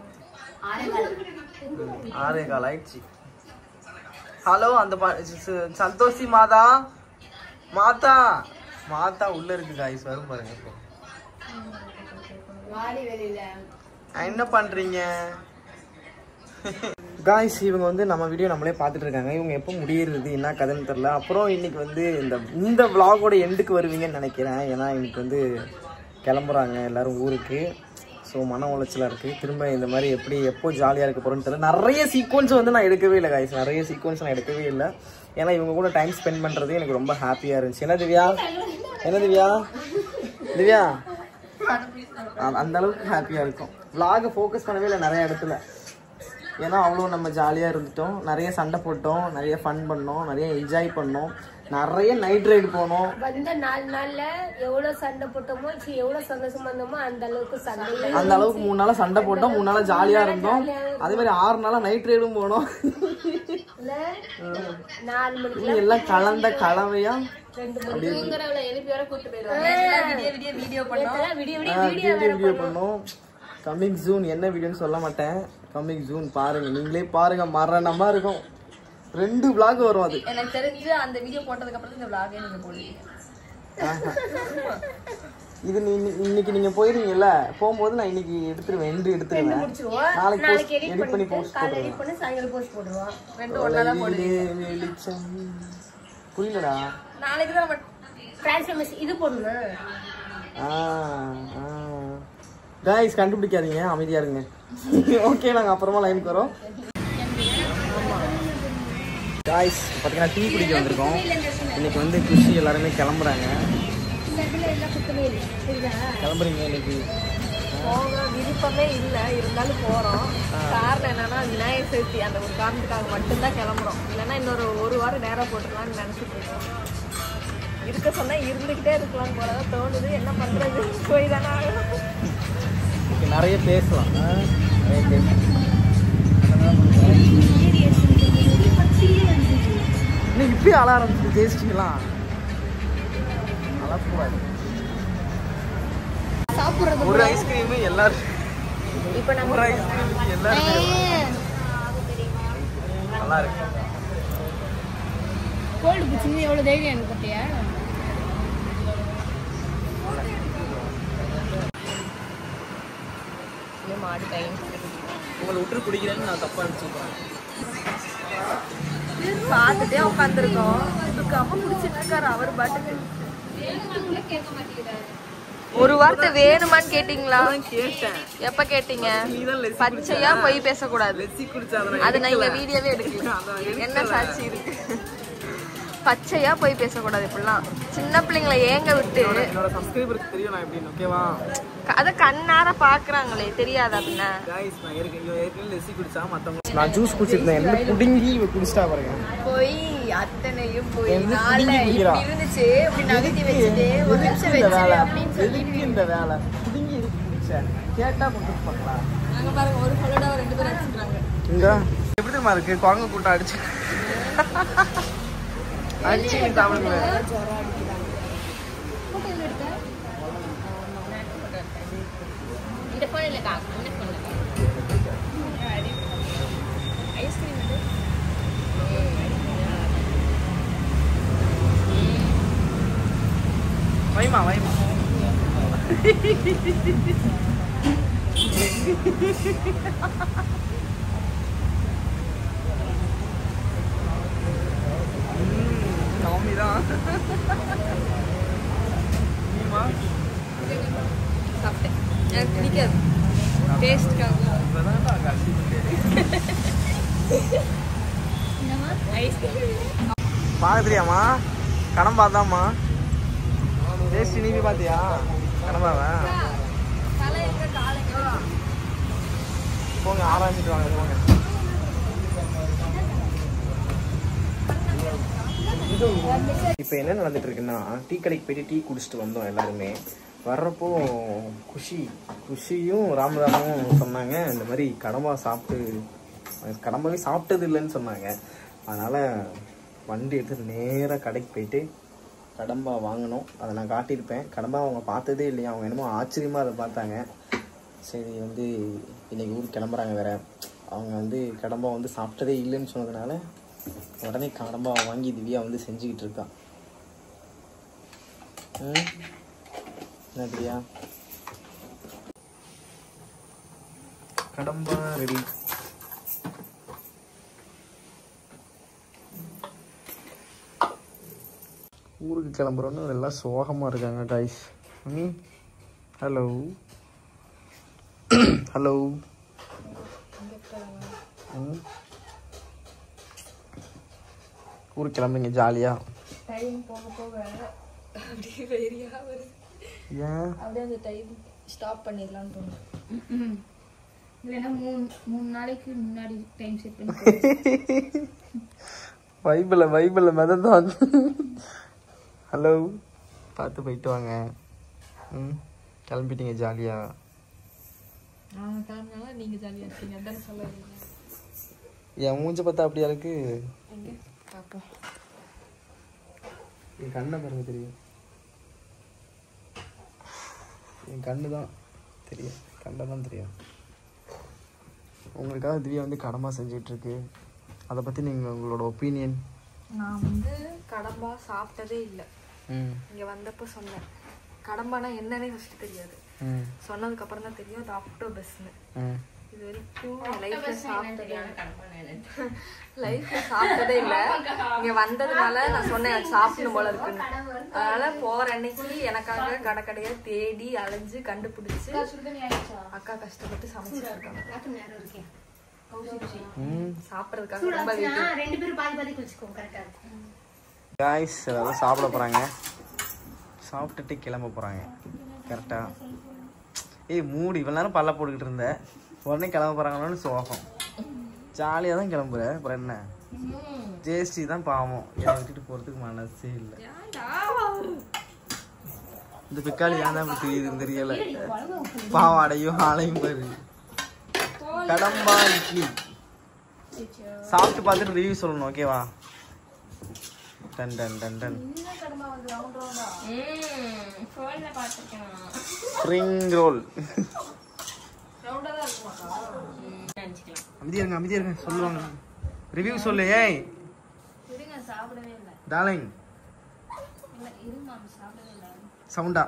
6:15 ஆயிடுச்சு. ஹலோ, அந்த சந்தோஷி மாதா மாதா மாதா உள்ள இருக்கு காய்ஸ், வரும் பாருங்க. இப்போ என்ன பண்றீங்க காய்ஸ்? இவங்க வந்து நம்ம வீடியோ நம்மளே பார்த்துட்டு இருக்காங்க. இவங்க எப்போ முடியறது என்ன கதைன்னு தெரில. அப்புறம் இன்னைக்கு வந்து இந்த vlog-ஓட எண்டுக்கு வருவீங்கன்னு நினைக்கிறேன். ஏன்னா இன்னைக்கு வந்து கிளம்புறாங்க எல்லாரும் ஊருக்கு. ஸோ மன உளைச்சலாக இருக்குது. திரும்ப இந்த மாதிரி எப்போ ஜாலியாக இருக்க போகிறோன்னு தெரியல. நிறைய சீக்வன்ஸ் வந்து நான் எடுக்கவே இல்லை காய்ஸ், நிறைய சீக்வன்ஸ் நான் எடுக்கவே இல்லை. ஏன்னா இவங்க கூட டைம் ஸ்பெண்ட் பண்ணுறது எனக்கு ரொம்ப ஹாப்பியாக இருந்துச்சு. என்ன திவ்யா? என்ன திவ்யா? திவ்யா அந்த அளவுக்கு ஹாப்பியாக இருக்கும். vlog ஃபோக்கஸ் பண்ணவே இல்லை நிறைய இடத்துல. ஏன்னா அவ்வளோ நம்ம ஜாலியாக இருந்துட்டோம், நிறைய சண்டை போட்டோம், நிறைய ஃபன் பண்ணோம், நிறைய என்ஜாய் பண்ணோம், நிறைய நைட் ரைடு போனோம். வந்த 4 நாள்ல எவ்வளவு சண்டை போட்டோமோ, எவ்வளவு சந்தோஷமா இருந்தோமோ அந்த அளவுக்கு சண்டை, அந்த அளவுக்கு 3 நாளா சண்டை போட்டோம், 3 நாளா ஜாலியா இருந்தோம். அதே மாதிரி 6 நாளா நைட் ரைடும் போனோம். 4 மணிக்கு எல்லாம் கலந்த கலவையா வீடியோ பண்ணோம். வீடியோ பண்ணோம். கம்மிங் ஜூன், என்ன வீடியோன்னு சொல்ல மாட்டேன். கம்மிங் ஜூன் பாருங்க, நீங்களே பாருங்க, மரணமா இருக்கும். 2 vlog வரும். அது எனக்கு தெரிஞ்சு அந்த வீடியோ போட்டதுக்கு அப்புறம் இந்த vlog நீங்க போடுவீங்க. இது இன்னைக்கு நீங்க போயிருவீங்கல்ல, போகும்போது நான் இன்னைக்கு எடுத்துருவேன், நாளைக்கு எடிட் பண்ணி போஸ்ட் போடுவேன். சாயங்காலம் போஸ்ட் போடுவோம். 2 ஒண்ணா தான் போடுவீங்க. புரியலடா. நாளைக்கு தான் நம்ம டிரான்ஸ்ஃபர்மேஷன் இது போடணும். गाइस கண்டுபிடிக்காதீங்க, அமைதியா இருங்க. ஓகே, நாங்க அப்புறமா லைனுக்கு வரோம். गाइस பாத்தீங்கன்னா டீ குடிக்க வந்திருக்கோம். இன்னைக்கு வந்து குஷி எல்லாருமே கிளம்புறாங்க. கிளம்புறீங்க இன்னைக்கு? போக விருப்பமே இல்லை, இருந்தாலும் போறோம். காரணம் என்னன்னா விநாயகர் சதுர்த்தி அந்த ஒரு காரணத்துக்காக மட்டும்தான் கிளம்புறோம். இல்லைன்னா இன்னொரு 1 வாரம் நேரம் போட்டுக்கலாம்னு நினைச்சிட்டு இருக்கோம். இருக்க சொன்னா இருந்துகிட்டே இருக்கலாம் போலதான் தோணுது. என்ன பண்றது, போய் தானே ஆகணும். நிறைய பேசலாம், நிறைய பேசலாம். இன்னைக்கு இப்பயே அழ ஆரம்பிச்சு பேசிட்டீங்களாம். அழக்கூடாது. சாப்பிடுறது ஒரு ஐஸ்கிரீம் எல்லாரும், இப்ப நம்ம ஒரு ஐஸ்கிரீம் எல்லாரும் நல்லா இருக்கு. கோல்டு பிடிச்சிருந்து எவ்வளவு தைரியம் எனக்கு பத்தியா? மாடு டைம் உங்களை விட்டு குடிக்கிறேன்னு நான் தப்பா நினைச்சுக்கிறேன். பார்த்துட்டே உட்காந்துருக்கோம். இதுக்கு அம்மா குடிச்சிட்டு இருக்காரு அவர் பாட்டுக்கு. ஒரு வார்த்தை வேணுமான்னு கேட்டீங்களா? கேட்டேன். எப்ப கேட்டீங்க? பச்சையா போய் பேசக்கூடாது. அது நான் இங்க வீடியோவே எடுக்கல. என்ன சாட்சி இருக்கு? பச்சையா போய் பேசக்கூடாது. இப்படிலாம் சின்ன பிள்ளைங்களை ஏங்க விட்டு. என்னோட சப்ஸ்கிரைபருக்கு தெரியும் நான் எப்படின்னு. ஓகேவா? அத கண்ணார பாக்குறாங்களே, தெரியாது அப்படின்னா. गाइस நான் ஏற்கனவே லெசி குடிச்சா மத்தவங்க நான் ஜூஸ் குடிச்சிருந்தேன். என்ன புடிங்கி குடிச்சிட்டா பாருங்க. போய் அத்தனையும் போய் என்ன நாளை புடிங்கிக்கிறா? இருந்துச்சு அப்படி நகர்த்தி வச்சுட்டு ஒரு நிமிஷம் வச்சு அப்படின்னு எதுக்கு இந்த வேலை? புடிங்கி இருக்கு குடிச்சேன். கேட்டா கொடுத்து பார்க்கலாம். அங்க பாருங்க, ஒரு ஃபுல்லடா 2 பேர் அடிச்சுறாங்க. இங்க எப்படி தெரியுமா இருக்கு? குரங்கு கூட்டம் அடிச்சு அடிச்சு தமிழ்ல இந்த போன்ல காக்கு இந்த போன்ல ஐஸ்கிரீம் இது வைமா வைமா. நவமிதான் நீமா சாப்பிட்டேன். எனக்கு பிடிக்காது டேஸ்ட்காக. பாக்குறியாமா? கடம் பார்த்தாமா? டேஸ்ட் நீ பாத்தியா? கடம்பாவ தலை எங்க காலைங்க போங்க ஆராய்ச்சிட்டு வாங்க போங்க. இப்போ என்ன நடந்துட்டு இருக்குன்னா, டீ கடைக்கு போயிட்டு டீ குடிச்சிட்டு வந்தோம் எல்லாருமே. வர்றப்போ குஷியும் ராமராமும் சொன்னாங்க, இந்த மாதிரி கடம்பா கடம்பாவே சாப்பிட்டது இல்லைன்னு சொன்னாங்க. அதனால் வண்டி எடுத்துட்டு நேராக கடைக்கு போயிட்டு கடம்பா வாங்கினோம். அதை நான் காட்டியிருப்பேன். கடம்பா அவங்க பார்த்ததே இல்லையா, அவங்க என்னமோ ஆச்சரியமாக அதை பார்த்தாங்க. சரி வந்து இன்றைக்கி ஊருக்கு கிளம்புறாங்க வேறு, அவங்க வந்து கடம்பா வந்து சாப்பிட்டதே இல்லைன்னு சொன்னதுனால உடனே கடம்பா வாங்கி திவ்யா வந்து செஞ்சுக்கிட்டு இருக்கான். என்ன திவ்யா? கடம்பா ரெடி. ஊருக்கு கிளம்புறோன்னு எல்லாம் சோகமாக இருக்காங்க கைஸ். Hello hello. ஊருக்கு கிளம்புறீங்க ஜாலியா? டைம் போக போக அப்படியே வெறியா வருது. ஏன் அப்படியே அந்த டைம் ஸ்டாப் பண்ணிடலாம்னு தோணும். இல்லைன்னா மூணு நாளைக்கு முன்னாடி டைம் செட் பண்ணி பைபிளில் மெததான். ஹலோ, பார்த்து போயிட்டு வாங்க. கிளம்பிட்டீங்க ஜாலியா? நான் கிளம்பினாலும் நீங்க ஜாலியா இருக்கீங்க, அதான் சொல்ல வரீங்க. என் மூஞ்ச பார்த்தா அப்படியா இருக்கு? எங்க பாப்போம். என் கண்ணை பாருங்க, தெரியும். என் கண்ணு தான் தெரியும், கண்ணை தான் தெரியும். உங்களுக்காக திவ்யா வந்து கடமா செஞ்சுட்டு இருக்கு. அதை பற்றி நீங்கள் உங்களோட ஒப்பீனியன்? நான் வந்து கடம்பா சாப்பிட்டதே இல்லை. இங்கே வந்தப்போ சொன்னேன், கடம்பானா என்னன்னே ஃபஸ்ட்டு தெரியாது. சொன்னதுக்கு அப்புறம் தான் தெரியும் அது ஆக்டோபஸ்ன்னு. இது வரைக்கும் லைஃப்ல சாப்பிட்டதே இல்லை. இங்கே வந்ததுனால நான் சொன்னேன் எனக்கு சாப்பிடணும் போல இருக்குன்னு. அதனால போகிற அன்னைக்கு எனக்காக கடைக்கடையாக தேடி அலைஞ்சு கண்டுபிடிச்சு அக்கா கஷ்டப்பட்டு சமைச்சிட்டு இருக்காங்க. சாப்பிட்றதுக்காக ரொம்ப ரெண்டு பேரும் பாதி பாதி குளிச்சுக்கோங்க, கரெக்டா இருக்கும். காய்ஸ் ஏதாவது சாப்பிட போகிறாங்க, சாப்பிட்டுட்டு கிளம்ப போகிறாங்க. கரெக்டாக ஏய் மூடி இவ்வளோ நேரம் பல்ல போட்டுக்கிட்டு இருந்தேன், உடனே கிளம்ப போகிறாங்கன்னு சோகம். ஜாலியாக தான் கிளம்புற, அப்புறம் என்ன? ஜேஸ்டி தான் பாவம், என்னை விட்டுட்டு போகிறதுக்கு மனசே இல்லை. இந்த பிக்காளி ஏன் தான் இப்படி தெரியுதுன்னு தெரியலை. பாவாடையும் ஆளையும் பாரு. கடம்பா இட்லி சாப்பிட்டு பார்த்துட்டு ரிவ்யூ சொல்லணும், ஓகேவா? Done done done done. Spring roll. அமைதியா இருங்க சொல்லுவாங்க. ரிவ்யூ சொல்லு. ஏய் டார்லிங், சவுண்டா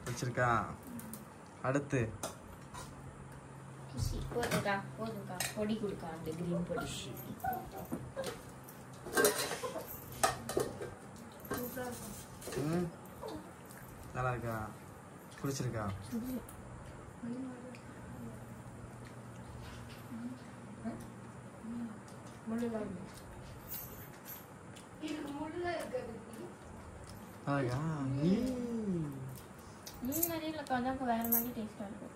வச்சிருக்கா. அடுத்து போதுக்கா பொடி கொடுக்கா, அந்த கிரீன் பொடி. நல்லா இருக்கா? பிடிச்சிருக்கா? வேற மாதிரி டேஸ்டா இருக்கும்.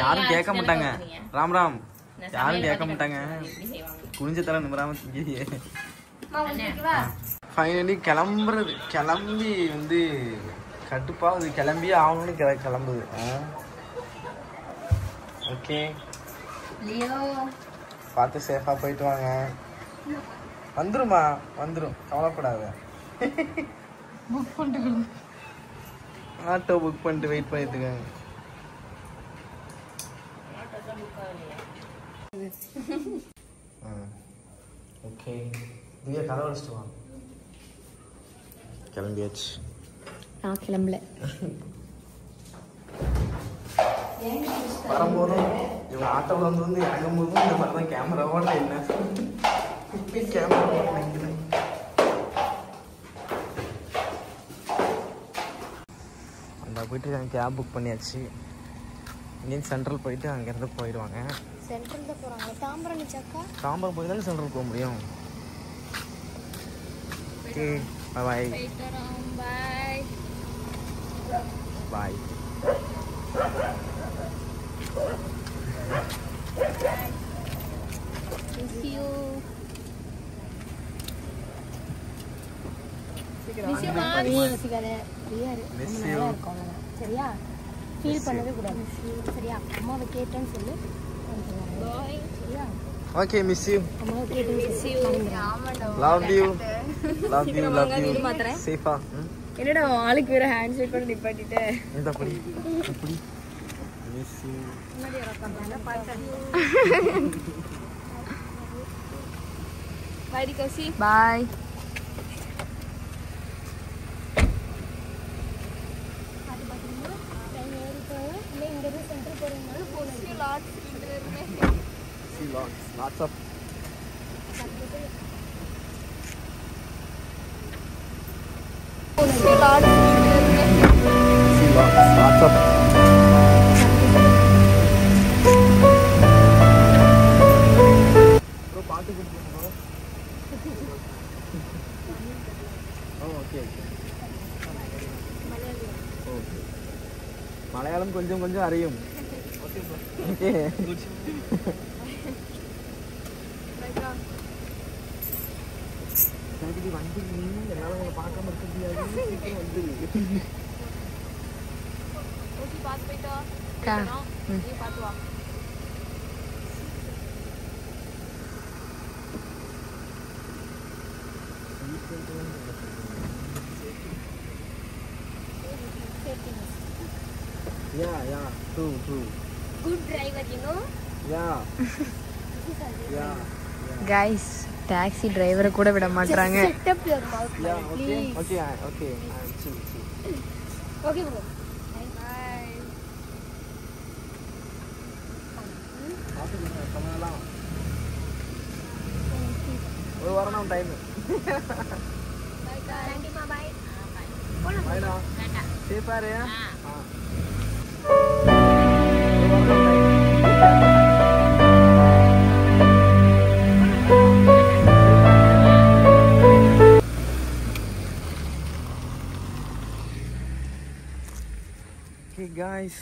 யாரும் கேட்க மாட்டாங்க. ராம் ராம், யாரும் கேட்க மாட்டாங்க. குனிஞ்ச தலை நிமிராம திங்கிறியே. ஃபைனலி கிளம்பி வந்து கட்டுப்பாவது, கிளம்பியே ஆகணும்னு கிளம்புது. ஓகே, பார்த்து சேஃபா போயிட்டு வாங்க. வந்துருமா? வந்துடும், கவலைப்படாத. புக் பண்ணிட்டு ஆட்டோ புக் பண்ணிட்டு வெயிட் பண்ணிட்டு இருக்காங்க. ஓகே திவ்யா, கதை வச்சுட்டு வாங்க. கிளம்பியாச்சு. நான் கிளம்பல. வரும்போதும் இவங்க ஆட்டோவில் வந்து இறங்கும் போதும் இந்த மாதிரி தான் கேமராவோட என்ன கேமரா நினைக்கிறேன். அந்த போயிட்டு கேப் புக் பண்ணியாச்சு. இங்கேயும் சென்ட்ரல் போயிட்டு அங்கேருந்து போயிடுவாங்க. சென்ட்ரல் தான் போறாங்க. தாம்பரம் நிச்சக்கா தாம்பரம் போய் தானே சென்ட்ரல் போக முடியும். Okay bye bye bye. Miss you miss you மாமி யோசிக்காத ஃப்ரீயா இருக்கோம் சரியா ஃபீல் பண்ணவே கூடாது சரியா அம்மாவை கேட்டேன்னு சொல்லு சரியா ஓகே மிஸ் யூ அம்மாவை கேட்டேன்னு miss you love you love you love you சேஃபா. என்னடா ஆளுக்கு வேற ஹேண்ட் ஷேக் கூட நிப்பாட்டிட்டு இந்த படி இப்படி miss you. Bye Kousi bye. Lots of பாட்டு கொடுத்துருக்கோம். ஓகே ஓகே மலையாளம் கொஞ்சம் கொஞ்சம் அறியும். ஓகே வந்து என்னால உங்களை பார்க்காம இருக்க முடியாது. வந்து பார்த்து போயிட்டா நீ பார்த்து வா. Yeah, true. Good driver, you know. Yeah. Guys, taxi டிரைவரை கூட விட மாட்டாங்க. Set up your mouth, please. Okay. Chill. Okay, bro. Bye. ஒரு வாரம் தான் டைம். Bye. பாய்டா. சேஃபா இரு. ஓகே காய்ஸ்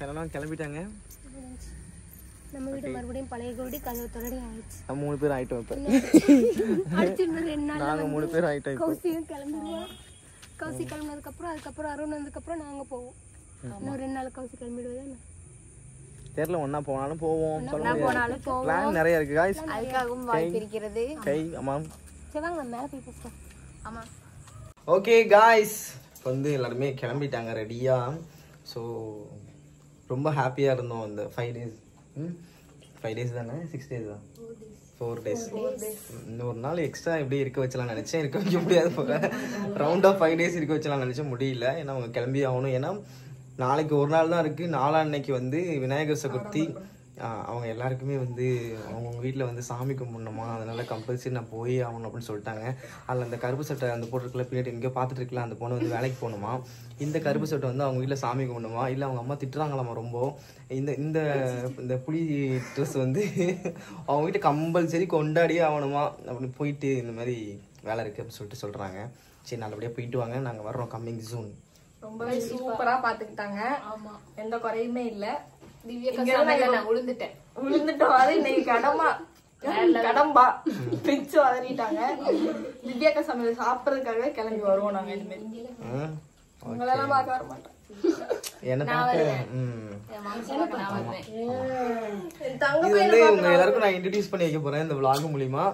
எல்லாம் கிளம்பிட்டாங்க. நம்ம வீடு மறுபடியும் பழைய கோடி கதவு தொடடி ஆயிடுச்சு. நம்ம 3 பேர் ஆயிட்டோம் இப்ப. அடுத்து இன்னும் 2 நாள் நாங்க 3 பேர் ஆயிட்டோம் இப்போ. கௌசியும் கிளம்பிடுவோம். கௌசி கிளம்பினதுக்கு அப்புறம் அருண் வந்ததுக்கு அப்புறம் நாங்க போவோம். இன்னும் 2 நாள் கௌசி கிளம்பிடுவேன். தெரியல ஒண்ணா போனாலும் போவோம். போனாலும் போவோம். பிளான் நிறைய இருக்கு गाइस. அதுக்காகவும் வாய்ப்பு இருக்கிறது. ஆமா. சரி வாங்க மேல போய் பேசலாம். ஆமா. ஓகே गाइस வந்து எல்லாரும் கிளம்பிட்டாங்க ரெடியா. ஸோ ரொம்ப ஹாப்பியாக இருந்தோம் இந்த 5 டேஸ். 5 டேஸ் தானே 6 டேஸ் தான் 4 டேஸ். இன்னொரு நாள் எக்ஸ்ட்ரா எப்படி இருக்க வச்சலாம் நினச்சேன், இருக்க வைக்க முடியாது போல. ரவுண்ட் ஆஃப் 5 டேஸ் இருக்க வச்சலாம் நினச்சேன், முடியல. ஏன்னா அவங்க கிளம்பி ஆகணும். ஏன்னா நாளைக்கு ஒரு நாள் தான் இருக்குது. நாளான்னைக்கு வந்து விநாயகர் சதுர்த்தி. அவங்க எல்லாருக்குமே வந்து அவங்கவுங்க வீட்டில் வந்து சாமி கும்பிடணுமா, அதனால கம்பல்சரி நான் போய் ஆகணும் அப்படின்னு சொல்லிட்டாங்க. அதில் அந்த கருப்பு சட்டை அந்த போட்டிருக்கல பின்னாடி எங்கேயோ பார்த்துட்டு இருக்கலாம், அந்த பொண்ணு வந்து வேலைக்கு போகணுமா. இந்த கருப்பு சட்டை வந்து அவங்க வீட்டில் சாமி கும்பிடணுமா, இல்லை அவங்க அம்மா திட்டுறாங்களாமா ரொம்ப. இந்த இந்த புளி ட்ரெஸ் வந்து அவங்க வீட்டை கம்பல்சரி கொண்டாடியே ஆகணுமா அப்படின்னு போயிட்டு இந்த மாதிரி வேலை இருக்குது அப்படின்னு சொல்லிட்டு சொல்கிறாங்க. சரி நல்லபடியாக போயிட்டு வாங்க, நாங்கள் வர்றோம் கம்மிங் ஜூன். ரொம்பவே சூப்பரா பாத்துக்கிட்டாங்க. ஆமா, எந்த குறையுமே இல்ல. விழுந்துட்டோம். அது இன்னைக்கு கடம்பா பிச்சு அதறிட்டாங்க. திவ்யாக்கா சமையல் சாப்பிடறதுக்காக கிளம்பி வருவோம் நாங்க. இனிமேல் உங்களெல்லாம் பார்க்க வர மாட்டோம். இது வந்து உங்க எல்லாருக்கும் நான் இன்ட்ரோடியூஸ் பண்ணி வைக்க போறேன் இந்த vlog மூலமா.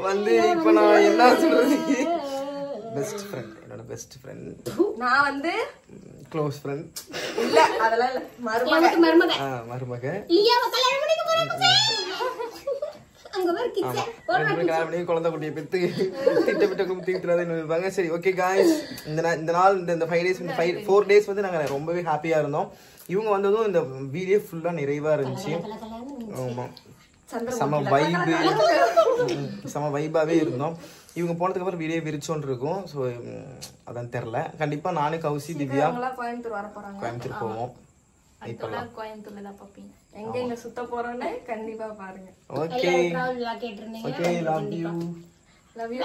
வந்து இப்ப நான் என்ன சொல்றது, பெஸ்ட் ஃப்ரெண்ட், என்னோட பெஸ்ட் ஃப்ரெண்ட். நான் வந்து க்ளோஸ் ஃப்ரெண்ட் இல்ல, அதெல்லாம் இல்ல, மருமக. குழந்தை குட்டியை பெத்து திட்டு. சரி ஓகே காய்ஸ், இந்த நாள் இந்த 5 டேஸ் 4 டேஸ் வந்து நாங்க ரொம்பவே ஹாப்பியா இருந்தோம். இவங்க வந்ததும் இந்த வீடியோ ஃபுல்லா நிறைவா இருந்துச்சு. ஆமா செம வைபு செம வைபாவே இருந்தோம். இவங்க போனதுக்கு அப்புறம் வீடியோ விரிச்சோன்னு இருக்கும். ஸோ அதான் தெரில. கண்டிப்பா நானும் கௌசி திவ்யா கோயம்புத்தூர் வர போறாங்க. கோயம்புத்தூர் போவோம். கோயம்புத்தூர்ல தான் பாப்பீங்க. எங்க சுத்த போறோம்னு கண்டிப்பா பாருங்க. ஓகே கேட்டிருந்தீங்க. Okay love you. Love you.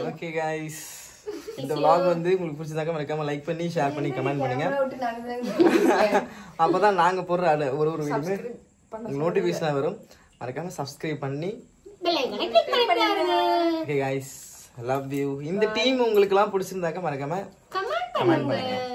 Okay guys, இந்த vlog வந்து உங்களுக்கு பிடிச்சதாக்க மறக்காம லைக் பண்ணி ஷேர் பண்ணி கமெண்ட் பண்ணுங்க. அப்பதான் நாங்க போடுற ஒரு வீடியோமே உங்களுக்கு நோட்டிபிகேஷன் வரும். மறக்காம சப்ஸ்கிரைப் பண்ணி பெல் ஐகானை கிளிக் பண்ணி பாருங்க. Okay guys, love you. இந்த டீம் உங்களுக்கு எல்லாம் பிடிச்சிருந்தாக்க மறக்காம கமெண்ட் கமெண்ட் பண்ணுங்க. பண்ணுங்க.